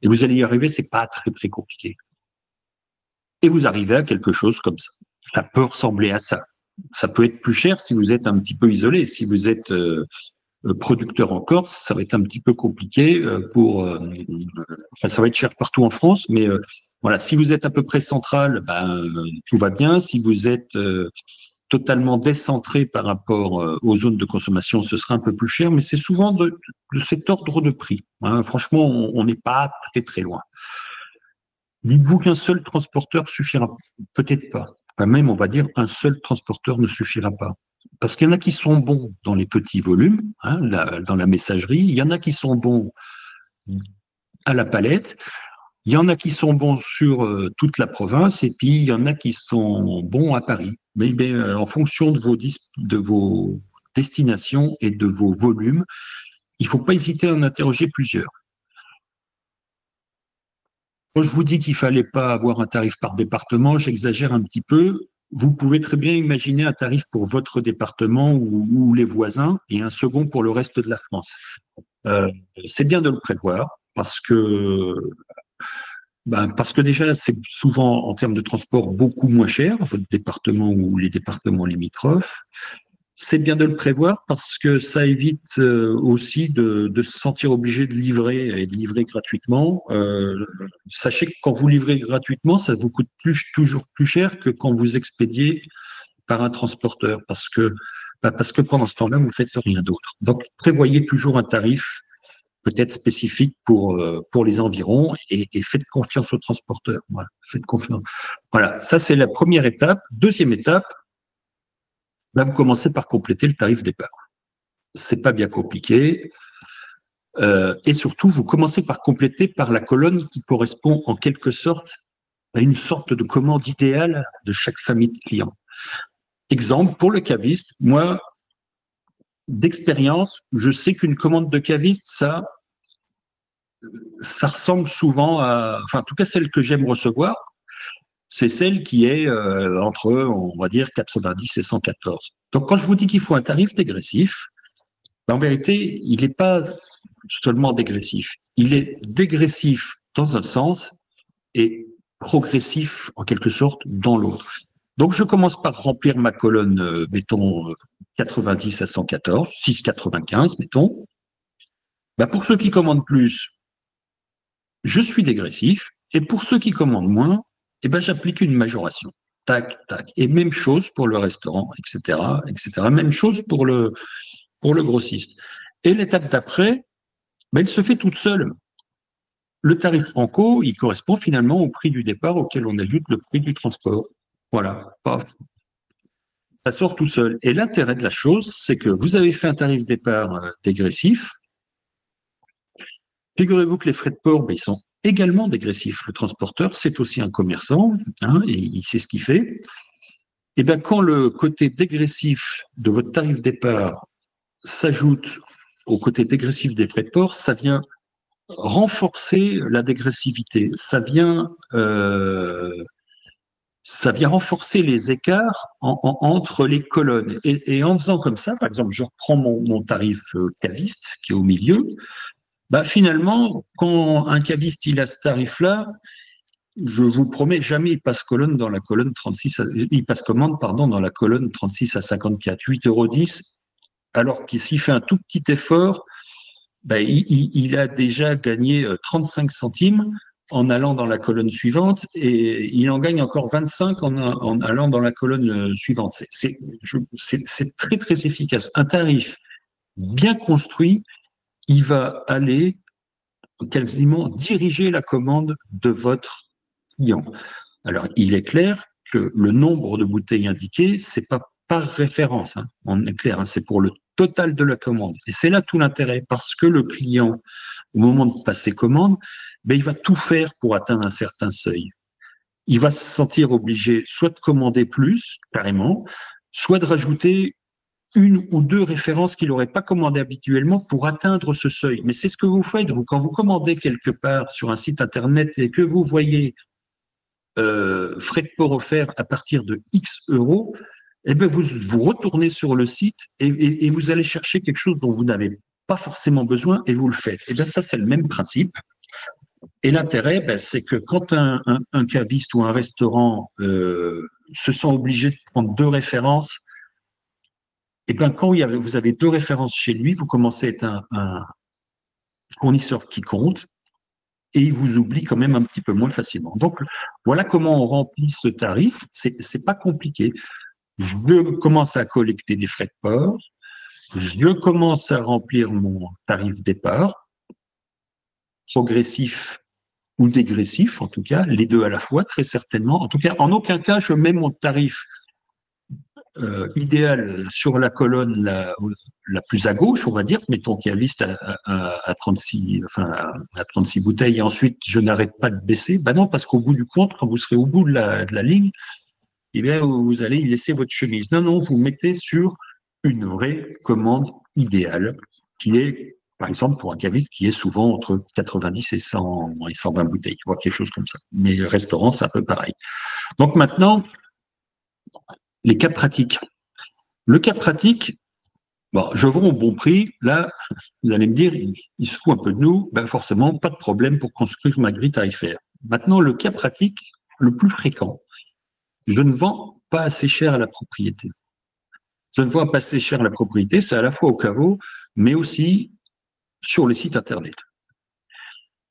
Et vous allez y arriver, c'est pas très, très compliqué. Et vous arrivez à quelque chose comme ça. Ça peut ressembler à ça. Ça peut être plus cher si vous êtes un petit peu isolé. Si vous êtes producteur en Corse, ça va être un petit peu compliqué enfin, ça va être cher partout en France, mais voilà, si vous êtes à peu près central, tout va bien. Si vous êtes totalement décentré par rapport aux zones de consommation, ce sera un peu plus cher, mais c'est souvent de cet ordre de prix. Hein. Franchement, on n'est pas très très loin. Dites-vous qu'un seul transporteur suffira peut-être pas. Enfin, même, on va dire, un seul transporteur ne suffira pas. Parce qu'il y en a qui sont bons dans les petits volumes, hein, dans la messagerie. Il y en a qui sont bons à la palette. Il y en a qui sont bons sur toute la province. Et puis, il y en a qui sont bons à Paris. Mais en fonction de vos destinations et de vos volumes, il ne faut pas hésiter à en interroger plusieurs. Quand je vous dis qu'il ne fallait pas avoir un tarif par département, j'exagère un petit peu. Vous pouvez très bien imaginer un tarif pour votre département ou les voisins et un second pour le reste de la France. C'est bien de le prévoir parce que déjà, c'est souvent en termes de transport beaucoup moins cher, votre département ou les départements limitrophes. C'est bien de le prévoir parce que ça évite aussi de se sentir obligé de livrer et de livrer gratuitement. Sachez que quand vous livrez gratuitement, ça vous coûte toujours plus cher que quand vous expédiez par un transporteur parce que pendant ce temps-là, vous faites rien d'autre. Donc, prévoyez toujours un tarif peut-être spécifique pour les environs et faites confiance au transporteur. Voilà, faites confiance. Voilà, ça c'est la première étape. Deuxième étape, vous commencez par compléter le tarif départ. C'est pas bien compliqué. Et surtout, vous commencez par compléter par la colonne qui correspond en quelque sorte à une sorte de commande idéale de chaque famille de clients. Exemple, pour le caviste, moi, d'expérience, je sais qu'une commande de caviste, ça ressemble souvent à, enfin, en tout cas, celle que j'aime recevoir, c'est celle qui est entre, on va dire, 90 et 114. Donc, quand je vous dis qu'il faut un tarif dégressif, en vérité, il n'est pas seulement dégressif. Il est dégressif dans un sens et progressif, en quelque sorte, dans l'autre. Donc, je commence par remplir ma colonne, mettons, 90 à 114, 6,95, mettons. Pour ceux qui commandent plus, je suis dégressif, et pour ceux qui commandent moins, eh ben, j'applique une majoration. Tac, tac. Et même chose pour le restaurant, etc., etc. Même chose pour le grossiste. Et l'étape d'après, ben, elle se fait toute seule. Le tarif franco, il correspond finalement au prix du départ auquel on ajoute le prix du transport. Voilà, paf, ça sort tout seul. Et l'intérêt de la chose, c'est que vous avez fait un tarif départ dégressif. Figurez-vous que les frais de port, ben, ils sont également dégressifs. Le transporteur, c'est aussi un commerçant, hein, et il sait ce qu'il fait. Et bien, quand le côté dégressif de votre tarif départ s'ajoute au côté dégressif des frais de port, ça vient renforcer la dégressivité. Ça vient renforcer les écarts entre les colonnes. Et en faisant comme ça, par exemple, je reprends mon tarif caviste qui est au milieu, bah finalement, quand un caviste il a ce tarif-là, je vous promets, jamais il passe colonne dans la colonne 36, il passe commande, pardon, dans la colonne 36 à 54, 8,10 €, alors que s'il fait un tout petit effort, ben, il a déjà gagné 35 centimes en allant dans la colonne suivante et il en gagne encore 25 en allant dans la colonne suivante. C'est très, très efficace. Un tarif bien construit, il va aller quasiment diriger la commande de votre client. Alors, il est clair que le nombre de bouteilles indiquées, c'est pas par référence, hein. On est clair, hein, c'est pour le total de la commande. Et c'est là tout l'intérêt, parce que le client, au moment de passer commande, ben, il va tout faire pour atteindre un certain seuil. Il va se sentir obligé soit de commander plus, carrément, soit de rajouter une ou deux références qu'il n'aurait pas commandées habituellement pour atteindre ce seuil. Mais c'est ce que vous faites, vous, quand vous commandez quelque part sur un site Internet et que vous voyez frais de port offerts à partir de X euros, eh bien vous retournez sur le site et vous allez chercher quelque chose dont vous n'avez pas forcément besoin et vous le faites. Et bien ça, c'est le même principe. Et l'intérêt, ben, c'est que quand un caviste ou un restaurant se sent obligé de prendre deux références, et bien quand vous avez deux références chez lui, vous commencez à être un fournisseur qui compte et il vous oublie quand même un petit peu moins facilement. Donc, voilà comment on remplit ce tarif. C'est pas compliqué. Je commence à collecter des frais de port, je commence à remplir mon tarif départ, progressif ou dégressif, en tout cas, les deux à la fois, très certainement. En tout cas, en aucun cas, je mets mon tarif idéal sur la colonne la plus à gauche, on va dire, mettons qu'il y a liste à 36, enfin, à 36 bouteilles, et ensuite je n'arrête pas de baisser. Ben non, parce qu'au bout du compte, quand vous serez au bout de la ligne, eh bien, vous allez y laisser votre chemise. Non, non, vous mettez sur une vraie commande idéale, qui est, par exemple, pour un caviste, qui est souvent entre 90 et 100 et 120 bouteilles, voire quelque chose comme ça. Mais le restaurant, c'est un peu pareil. Donc maintenant, les cas pratiques. Le cas pratique, bon, je vends au bon prix. Là, vous allez me dire, il se fout un peu de nous. Ben forcément, pas de problème pour construire ma grille tarifaire. Maintenant, le cas pratique, le plus fréquent, je ne vends pas assez cher à la propriété. Je ne vends pas assez cher à la propriété, c'est à la fois au caveau, mais aussi sur les sites Internet.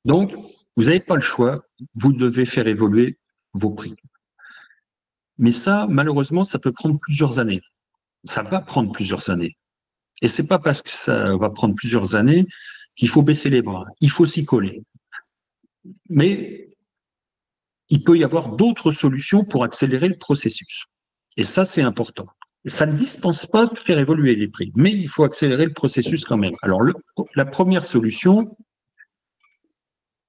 Donc, vous n'avez pas le choix, vous devez faire évoluer vos prix. Mais ça, malheureusement, ça peut prendre plusieurs années. Ça va prendre plusieurs années. Et c'est pas parce que ça va prendre plusieurs années qu'il faut baisser les bras. Il faut s'y coller. Mais il peut y avoir d'autres solutions pour accélérer le processus. Et ça, c'est important. Ça ne dispense pas de faire évoluer les prix, mais il faut accélérer le processus quand même. Alors, la première solution,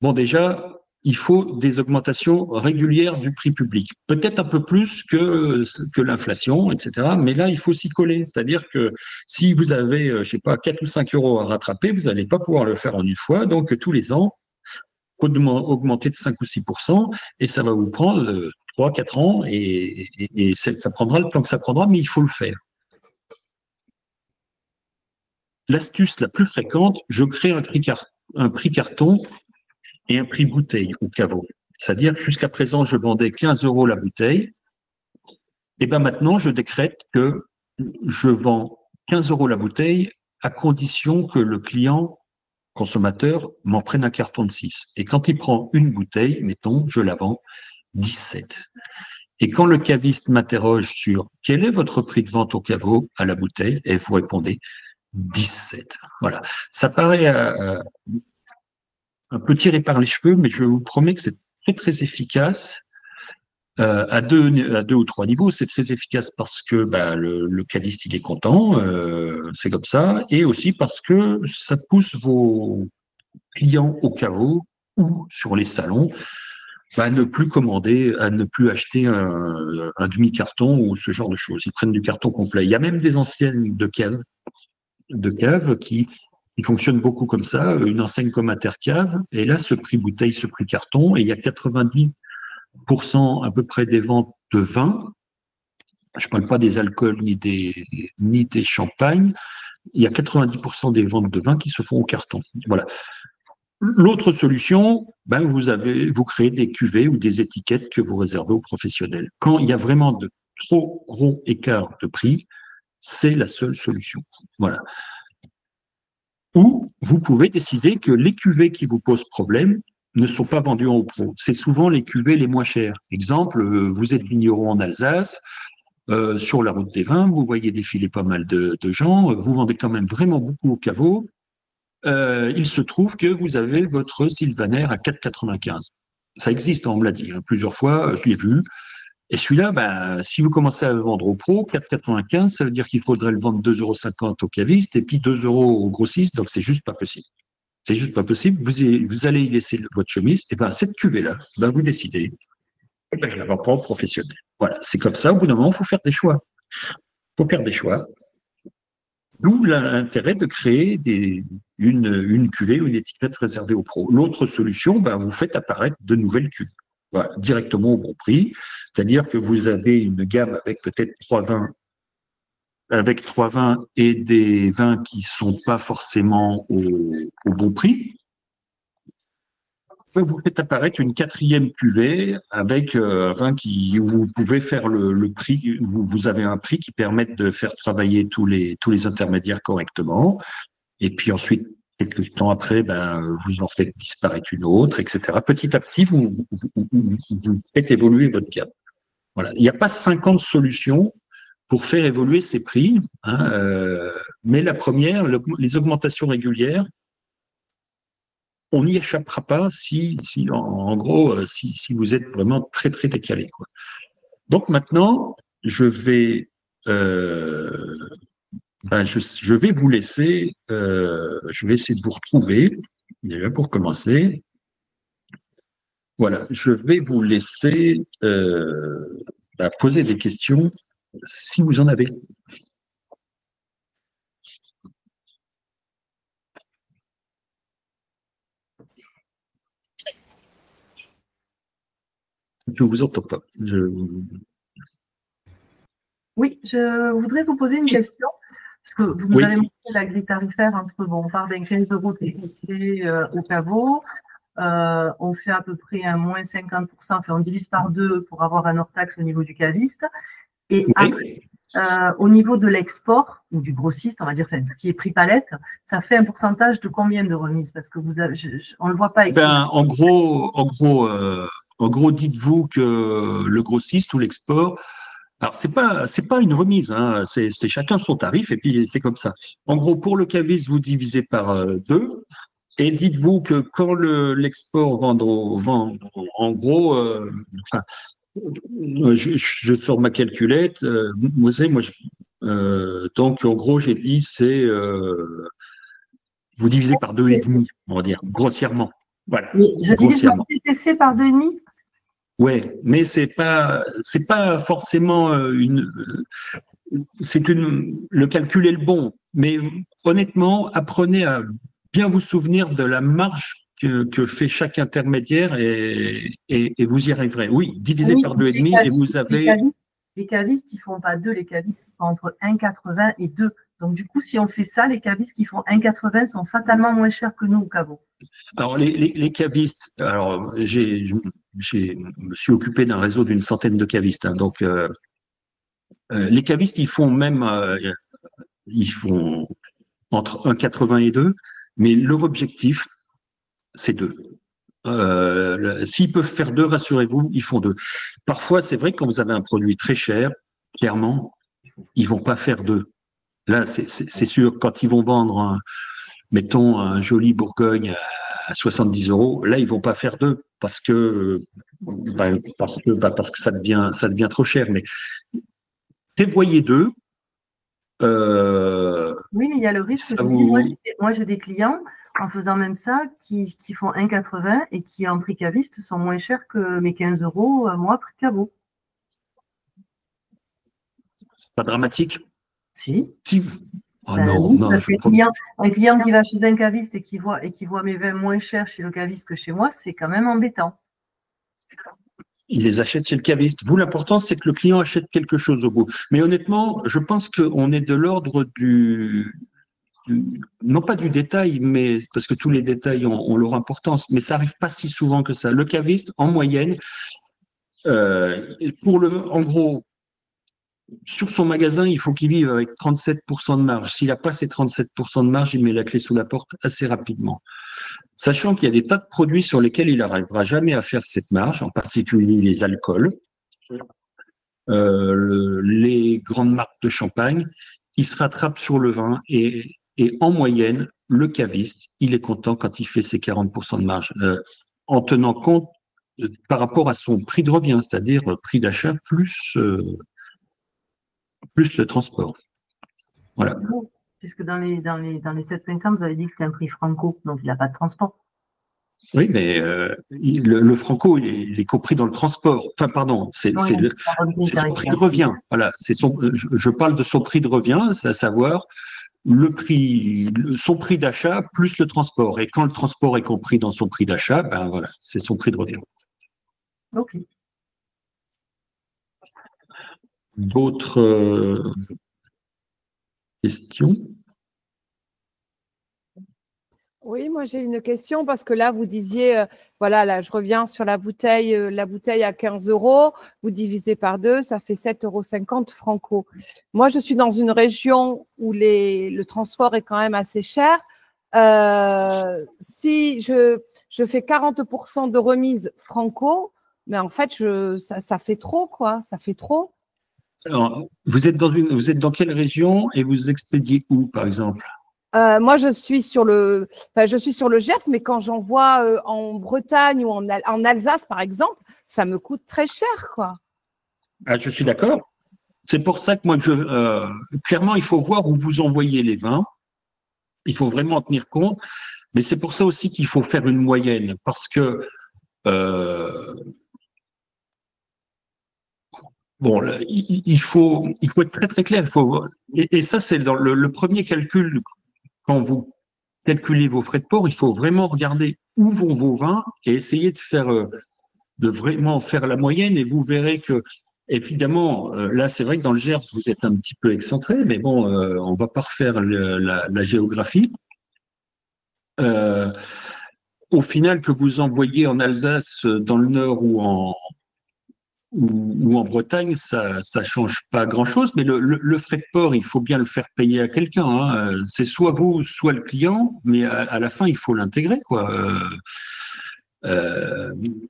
bon, déjà, il faut des augmentations régulières du prix public. Peut-être un peu plus que l'inflation, etc. Mais là, il faut s'y coller. C'est-à-dire que si vous avez, je sais pas, 4 ou 5 euros à rattraper, vous n'allez pas pouvoir le faire en une fois. Donc, tous les ans, il faut augmenter de 5 ou 6%, et ça va vous prendre 3, 4 ans, et ça prendra le temps que ça prendra, mais il faut le faire. L'astuce la plus fréquente, je crée un prix carton et un prix bouteille au caveau. C'est-à-dire que jusqu'à présent, je vendais 15 euros la bouteille. Et bien maintenant, je décrète que je vends 15 euros la bouteille à condition que le client consommateur m'en prenne un carton de 6. Et quand il prend une bouteille, mettons, je la vends 17. Et quand le caviste m'interroge sur quel est votre prix de vente au caveau à la bouteille, et vous répondez 17. Voilà. Ça paraît un peu tiré par les cheveux, mais je vous promets que c'est très, très efficace. À deux ou trois niveaux, c'est très efficace parce que le caviste il est content, c'est comme ça, et aussi parce que ça pousse vos clients au caveau ou sur les salons à ne plus commander, à ne plus acheter un demi-carton ou ce genre de choses. Ils prennent du carton complet. Il y a même des enseignes de cave qui fonctionnent beaucoup comme ça, une enseigne comme Intercave, et là, ce prix bouteille, ce prix carton, et il y a 90% à peu près des ventes de vin. Je ne parle pas des alcools ni des champagnes. Il y a 90% des ventes de vin qui se font au carton. Voilà. L'autre solution, vous créez des cuvées ou des étiquettes que vous réservez aux professionnels. Quand il y a vraiment de trop gros écarts de prix, c'est la seule solution. Voilà. Ou vous pouvez décider que les cuvées qui vous posent problème ne sont pas vendues en haut pro. C'est souvent les cuvées les moins chères. Exemple, vous êtes vigneron en Alsace, sur la route des vins, vous voyez défiler pas mal de gens, vous vendez quand même vraiment beaucoup au caveau. Il se trouve que vous avez votre Sylvaner à 4,95. Ça existe, on me l'a dit plusieurs fois, je l'ai vu. Et celui-là, si vous commencez à le vendre au pro, 4,95, ça veut dire qu'il faudrait le vendre 2,50 € au caviste et puis 2 € au grossiste, donc c'est juste pas possible. C'est juste pas possible. Vous allez y laisser votre chemise, et cette cuvée-là, vous décidez, je la vends pas au professionnel. Voilà, c'est comme ça, au bout d'un moment, il faut faire des choix. Il faut faire des choix. D'où l'intérêt de créer une cuvée ou une étiquette réservée aux pros. L'autre solution, vous faites apparaître de nouvelles cuvées, voilà, directement au bon prix. C'est-à-dire que vous avez une gamme avec peut-être trois vins et des vins qui sont pas forcément au bon prix. Vous faites apparaître une quatrième cuvée avec un vin où vous pouvez faire le prix, vous avez un prix qui permet de faire travailler tous les intermédiaires correctement. Et puis ensuite, quelques temps après, vous en faites disparaître une autre, etc. Petit à petit, vous faites évoluer votre gamme. Voilà. Il n'y a pas 50 solutions pour faire évoluer ces prix, mais la première, les augmentations régulières, on n'y échappera pas si vous êtes vraiment très, très décalé, quoi. Donc maintenant, je vais vous laisser, je vais essayer de vous retrouver, déjà pour commencer. Voilà, je vais vous laisser poser des questions si vous en avez. Je ne vous entends pas. Oui, je voudrais vous poser une question, parce que vous nous avez montré la grille tarifaire entre, on part d'un 15 € TTC au caveau, on fait à peu près un moins 50%, on divise par 2 pour avoir un hors-taxe au niveau du caviste, et après, au niveau de l'export, ou du grossiste, on va dire, ce qui est prix palette, ça fait un pourcentage de combien de remise? Parce que on ne le voit pas écrit. En gros, dites-vous que le grossiste ou l'export, alors c'est pas une remise, c'est chacun son tarif et puis c'est comme ça. En gros, pour le caviste, vous divisez par 2 et dites-vous que quand l'export vend en gros, je sors ma calculette, donc en gros j'ai dit c'est vous divisez par 2,5, on va dire grossièrement. Voilà. Je divise mon TTC par 2,5. Ouais, mais c'est pas forcément le calcul est le bon, mais honnêtement, apprenez à bien vous souvenir de la marge que fait chaque intermédiaire et vous y arriverez. Oui, divisé par 2,5 et vous avez. Les cavistes, ils font pas 2, les cavistes font entre 1,80 et 2. Donc, du coup, si on fait ça, les cavistes qui font 1,80 sont fatalement moins chers que nous au caveau. Alors, les cavistes, alors, je me suis occupé d'un réseau d'une centaine de cavistes. Donc, les cavistes, ils font entre 1,80 et 2. Mais leur objectif, c'est 2. S'ils peuvent faire 2, rassurez-vous, ils font 2. Parfois, c'est vrai que quand vous avez un produit très cher, clairement, ils vont pas faire 2. Là, c'est sûr, quand ils vont vendre, mettons, un joli Bourgogne à 70 €, là, ils vont pas faire 2 parce que, parce que ça devient trop cher. Mais prévoyez 2. Oui, mais il y a le risque. Moi, j'ai des clients, en faisant même ça, qui font 1,80 et qui, en prix caviste, sont moins chers que mes 15 € moi, prix caveau. C'est pas dramatique. Si. Oh non, oui, non. Un client qui va chez un caviste et qui voit mes vins moins chers chez le caviste que chez moi, c'est quand même embêtant. Il les achète chez le caviste. Vous, l'important, c'est que le client achète quelque chose au bout. Mais honnêtement, je pense qu'on est de l'ordre non pas du détail, mais parce que tous les détails ont leur importance, mais ça arrive pas si souvent que ça. Le caviste, en moyenne, en gros, sur son magasin, il faut qu'il vive avec 37% de marge. S'il n'a pas ces 37% de marge, il met la clé sous la porte assez rapidement. Sachant qu'il y a des tas de produits sur lesquels il n'arrivera jamais à faire cette marge, en particulier les alcools, les grandes marques de champagne, il se rattrape sur le vin et en moyenne, le caviste, il est content quand il fait ses 40% de marge, en tenant compte par rapport à son prix de revient, c'est-à-dire prix d'achat plus le transport. Voilà. Puisque dans les 7,50, vous avez dit que c'était un prix franco, donc il n'a pas de transport. Oui, mais le franco, il est compris dans le transport. Enfin, pardon, c'est son prix de revient. Voilà, je parle de son prix de revient, c'est à savoir son prix d'achat plus le transport. Et quand le transport est compris dans son prix d'achat, ben voilà, c'est son prix de revient. Ok. D'autres questions? Oui, moi j'ai une question parce que là vous disiez, voilà, là je reviens sur la bouteille à 15 €, vous divisez par 2, ça fait 7,50 € franco. Moi je suis dans une région où le transport est quand même assez cher. Si je fais 40% de remise franco, mais en fait ça fait trop quoi, ça fait trop. Alors, vous êtes dans quelle région et vous expédiez où par exemple? Moi, je suis sur le Gers, mais quand j'envoie en Bretagne ou en Alsace, par exemple, ça me coûte très cher, quoi. Ah, je suis d'accord. C'est pour ça que moi, clairement, il faut voir où vous envoyez les vins. Il faut vraiment en tenir compte. Mais c'est pour ça aussi qu'il faut faire une moyenne, parce que bon, il faut être très très clair. Et ça, c'est dans le premier calcul. Quand vous calculez vos frais de port, il faut vraiment regarder où vont vos vins et essayer de vraiment faire la moyenne. Et vous verrez que, évidemment, là, c'est vrai que dans le Gers, vous êtes un petit peu excentré, mais bon, on va pas refaire la géographie. Au final, que vous envoyez en Alsace, dans le Nord ou en Bretagne, ça change pas grand-chose, mais le frais de port, il faut bien le faire payer à quelqu'un, hein. C'est soit vous, soit le client, mais à la fin, il faut l'intégrer, quoi.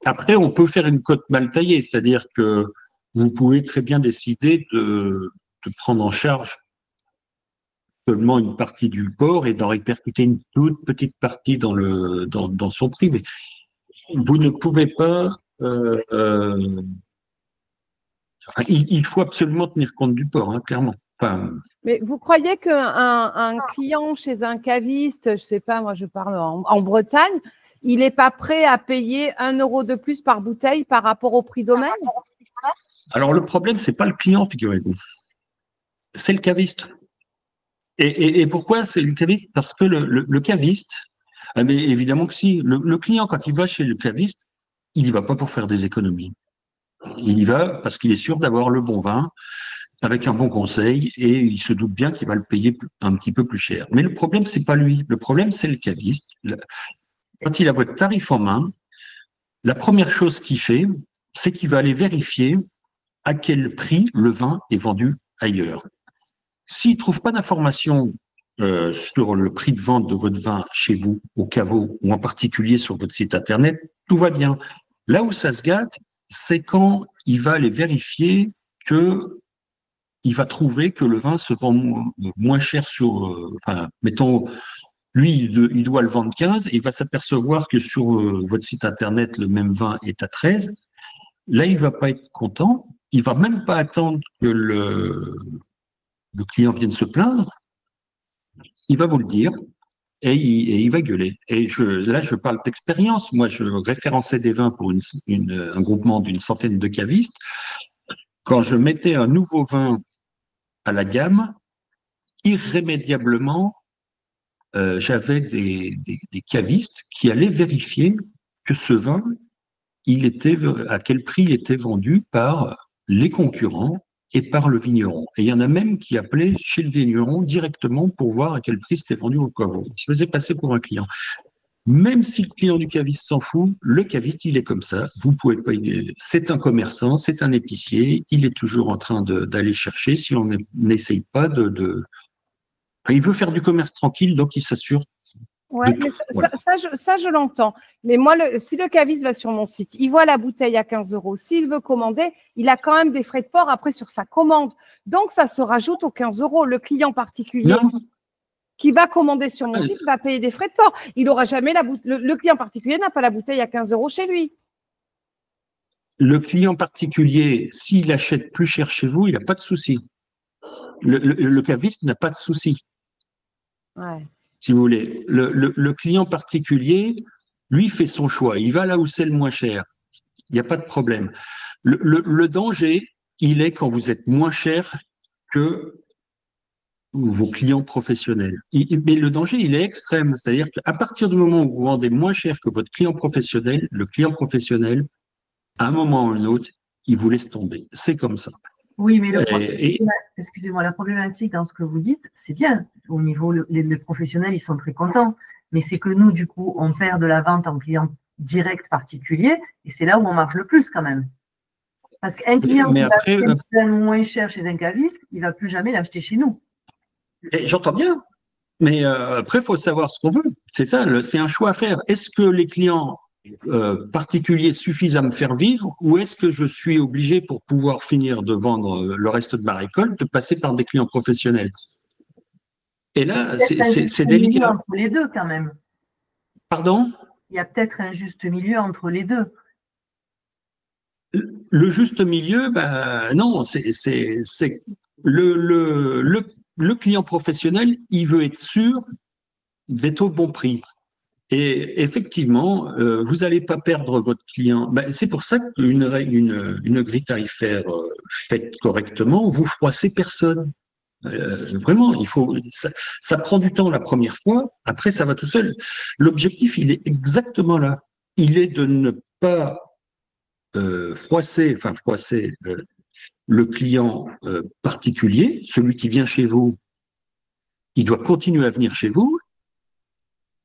Après, on peut faire une cote mal taillée, c'est-à-dire que vous pouvez très bien décider de prendre en charge seulement une partie du port et d'en répercuter une toute petite partie dans son prix, mais vous ne pouvez pas. Il faut absolument tenir compte du port, hein, clairement. Enfin, mais vous croyez qu'un client chez un caviste, je ne sais pas, moi je parle en Bretagne, il n'est pas prêt à payer 1 € de plus par bouteille par rapport au prix domaine? Alors le problème, c'est pas le client, figurez-vous. C'est le caviste. Et pourquoi c'est le caviste? Parce que le caviste, mais évidemment que si, le client, quand il va chez le caviste, il y va pas pour faire des économies. Il y va parce qu'il est sûr d'avoir le bon vin, avec un bon conseil, et il se doute bien qu'il va le payer un petit peu plus cher. Mais le problème, c'est pas lui. Le problème, c'est le caviste. Quand il a votre tarif en main, la première chose qu'il fait, c'est qu'il va aller vérifier à quel prix le vin est vendu ailleurs. S'il trouve pas d'informations sur le prix de vente de votre vin chez vous, au caveau, ou en particulier sur votre site Internet, tout va bien. Là où ça se gâte, c'est quand il va aller vérifier que il va trouver que le vin se vend moins cher enfin, mettons, lui, il doit le vendre 15, et il va s'apercevoir que sur votre site Internet, le même vin est à 13. Là, il va pas être content. Il va même pas attendre que le client vienne se plaindre. Il va vous le dire et il va gueuler. Et là, je parle d'expérience. Moi, je référençais des vins pour un groupement d'une centaine de cavistes. Quand je mettais un nouveau vin à la gamme, irrémédiablement, j'avais des cavistes qui allaient vérifier que ce vin, à quel prix il était vendu par les concurrents et par le vigneron. Et il y en a même qui appelaient chez le vigneron directement pour voir à quel prix c'était vendu au caveau. Il se faisait passer pour un client. Même si le client du caviste s'en fout, le caviste, il est comme ça. Vous pouvez pas. C'est un commerçant, c'est un épicier. Il est toujours en train d'aller chercher. Si on n'essaye pas il veut faire du commerce tranquille, donc il s'assure. Oui, mais ça, je l'entends. Mais moi, si le caviste va sur mon site, il voit la bouteille à 15 €. S'il veut commander, il a quand même des frais de port après sur sa commande. Donc, ça se rajoute aux 15 €. Le client particulier qui va commander sur mon site va payer des frais de port. Il n'aura jamais le client particulier n'a pas la bouteille à 15 € chez lui. Le client particulier, s'il achète plus cher chez vous, il n'a pas de souci. Le caviste n'a pas de souci. Ouais. Si vous voulez. Le client particulier, lui, fait son choix. Il va là où c'est le moins cher. Il n'y a pas de problème. Le danger, il est quand vous êtes moins cher que vos clients professionnels. Mais le danger, il est extrême. C'est-à-dire qu'à partir du moment où vous vendez moins cher que votre client professionnel, le client professionnel, à un moment ou à un autre, il vous laisse tomber. C'est comme ça. Oui, mais excusez-moi, la problématique dans ce que vous dites, c'est bien. Au niveau, les professionnels, ils sont très contents. Mais c'est que nous, du coup, on perd de la vente en client direct particulier, et c'est là où on marche le plus quand même. Parce qu'un client qui va acheter moins cher chez un caviste, il ne va plus jamais l'acheter chez nous. J'entends bien, mais après, il faut savoir ce qu'on veut. C'est ça, c'est un choix à faire. Est-ce que les clients particuliers suffisent à me faire vivre, ou est-ce que je suis obligé, pour pouvoir finir de vendre le reste de ma récolte, de passer par des clients professionnels? Et là, c'est délicat. Entre les deux, quand même. Pardon? Il y a peut-être un juste milieu entre les deux. Le juste milieu, non, c'est le client professionnel, il veut être sûr d'être au bon prix. Et effectivement, vous n'allez pas perdre votre client. C'est pour ça qu'une grille tarifaire faite correctement, vous froissez personne. Vraiment, ça prend du temps la première fois, après ça va tout seul. L'objectif, il est exactement là. Il est de ne pas froisser le client particulier, celui qui vient chez vous, il doit continuer à venir chez vous,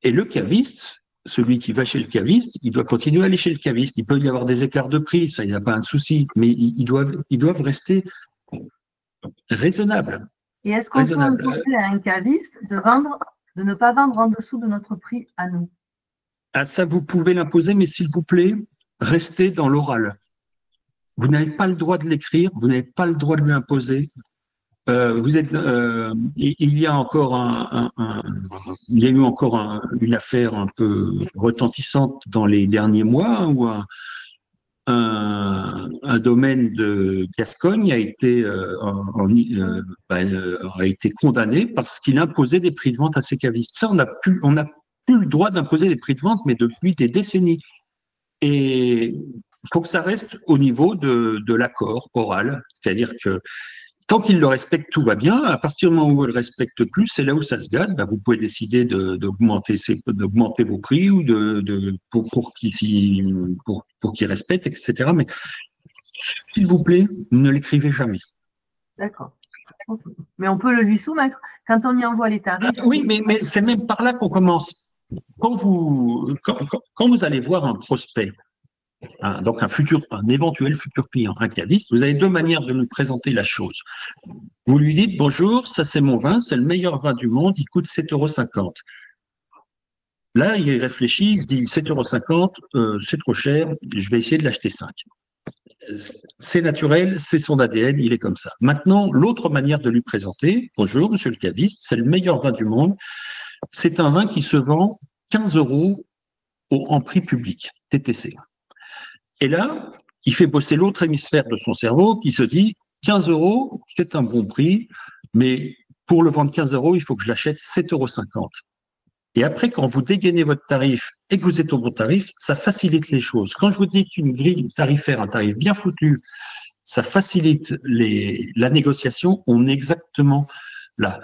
et le caviste, celui qui va chez le caviste, il doit continuer à aller chez le caviste. Il peut y avoir des écarts de prix, ça, il n'y a pas un souci, mais ils doivent rester raisonnables. Et est-ce qu'on peut imposer à un caviste de ne pas vendre en dessous de notre prix à nous? Ah, ça, vous pouvez l'imposer, mais s'il vous plaît, restez dans l'oral. Vous n'avez pas le droit de l'écrire, vous n'avez pas le droit de lui imposer. Il y a eu encore une affaire un peu retentissante dans les derniers mois où un domaine de Gascogne a été condamné parce qu'il imposait des prix de vente à ses cavistes. Ça, on n'a plus le droit d'imposer des prix de vente, mais depuis des décennies. Et il faut que ça reste au niveau de l'accord oral, c'est-à-dire que tant qu'il le respecte, tout va bien. À partir du moment où vous ne le respectez plus, c'est là où ça se gâte. Vous pouvez décider d'augmenter vos prix ou pour qu'ils respectent, etc. Mais s'il vous plaît, ne l'écrivez jamais. D'accord. Mais on peut le lui soumettre. Quand on y envoie les tarifs. Oui, mais c'est même par là qu'on commence. Quand vous allez voir un prospect, Donc un éventuel futur client, un caviste, vous avez deux manières de lui présenter la chose. Vous lui dites, bonjour, ça c'est mon vin, c'est le meilleur vin du monde, il coûte 7,50 €. Là, il réfléchit, il se dit 7,50 €, c'est trop cher, je vais essayer de l'acheter 5. C'est naturel, c'est son ADN, il est comme ça. Maintenant, l'autre manière de lui présenter, bonjour, monsieur le caviste, c'est le meilleur vin du monde, c'est un vin qui se vend 15 € en prix public, TTC. Et là, il fait bosser l'autre hémisphère de son cerveau qui se dit 15 €, c'est un bon prix, mais pour le vendre 15 €, il faut que je l'achète 7,50 €. Et après, quand vous dégainez votre tarif et que vous êtes au bon tarif, ça facilite les choses. Quand je vous dis qu'une grille tarifaire, un tarif bien foutu, ça facilite la négociation, on est exactement là.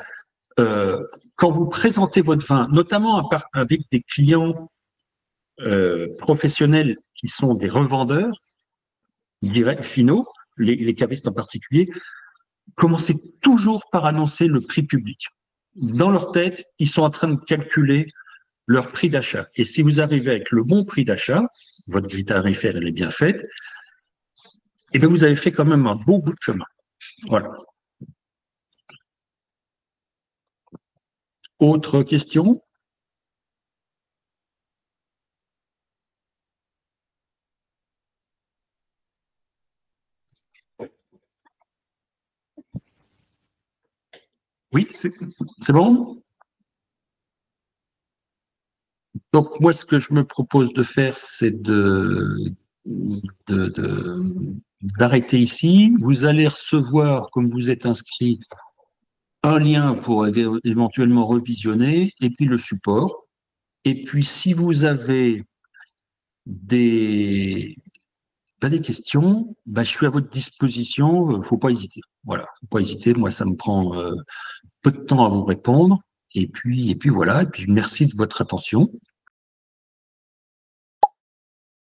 Quand vous présentez votre vin, notamment avec des clients professionnels qui sont des revendeurs, directs, finaux, les cavistes en particulier, commencez toujours par annoncer le prix public. Dans leur tête, ils sont en train de calculer leur prix d'achat. Et si vous arrivez avec le bon prix d'achat, votre grille tarifaire, elle est bien faite, et bien vous avez fait quand même un beau bout de chemin. Voilà. Autre question? Oui, c'est bon? Donc, moi, ce que je me propose de faire, c'est d'arrêter ici. Vous allez recevoir, comme vous êtes inscrit, un lien pour éventuellement revisionner, et puis le support. Et puis, si vous avez des questions, je suis à votre disposition. Faut pas hésiter. Voilà, faut pas hésiter. Moi, ça me prend peu de temps à vous répondre. Et puis voilà. Et puis, merci de votre attention.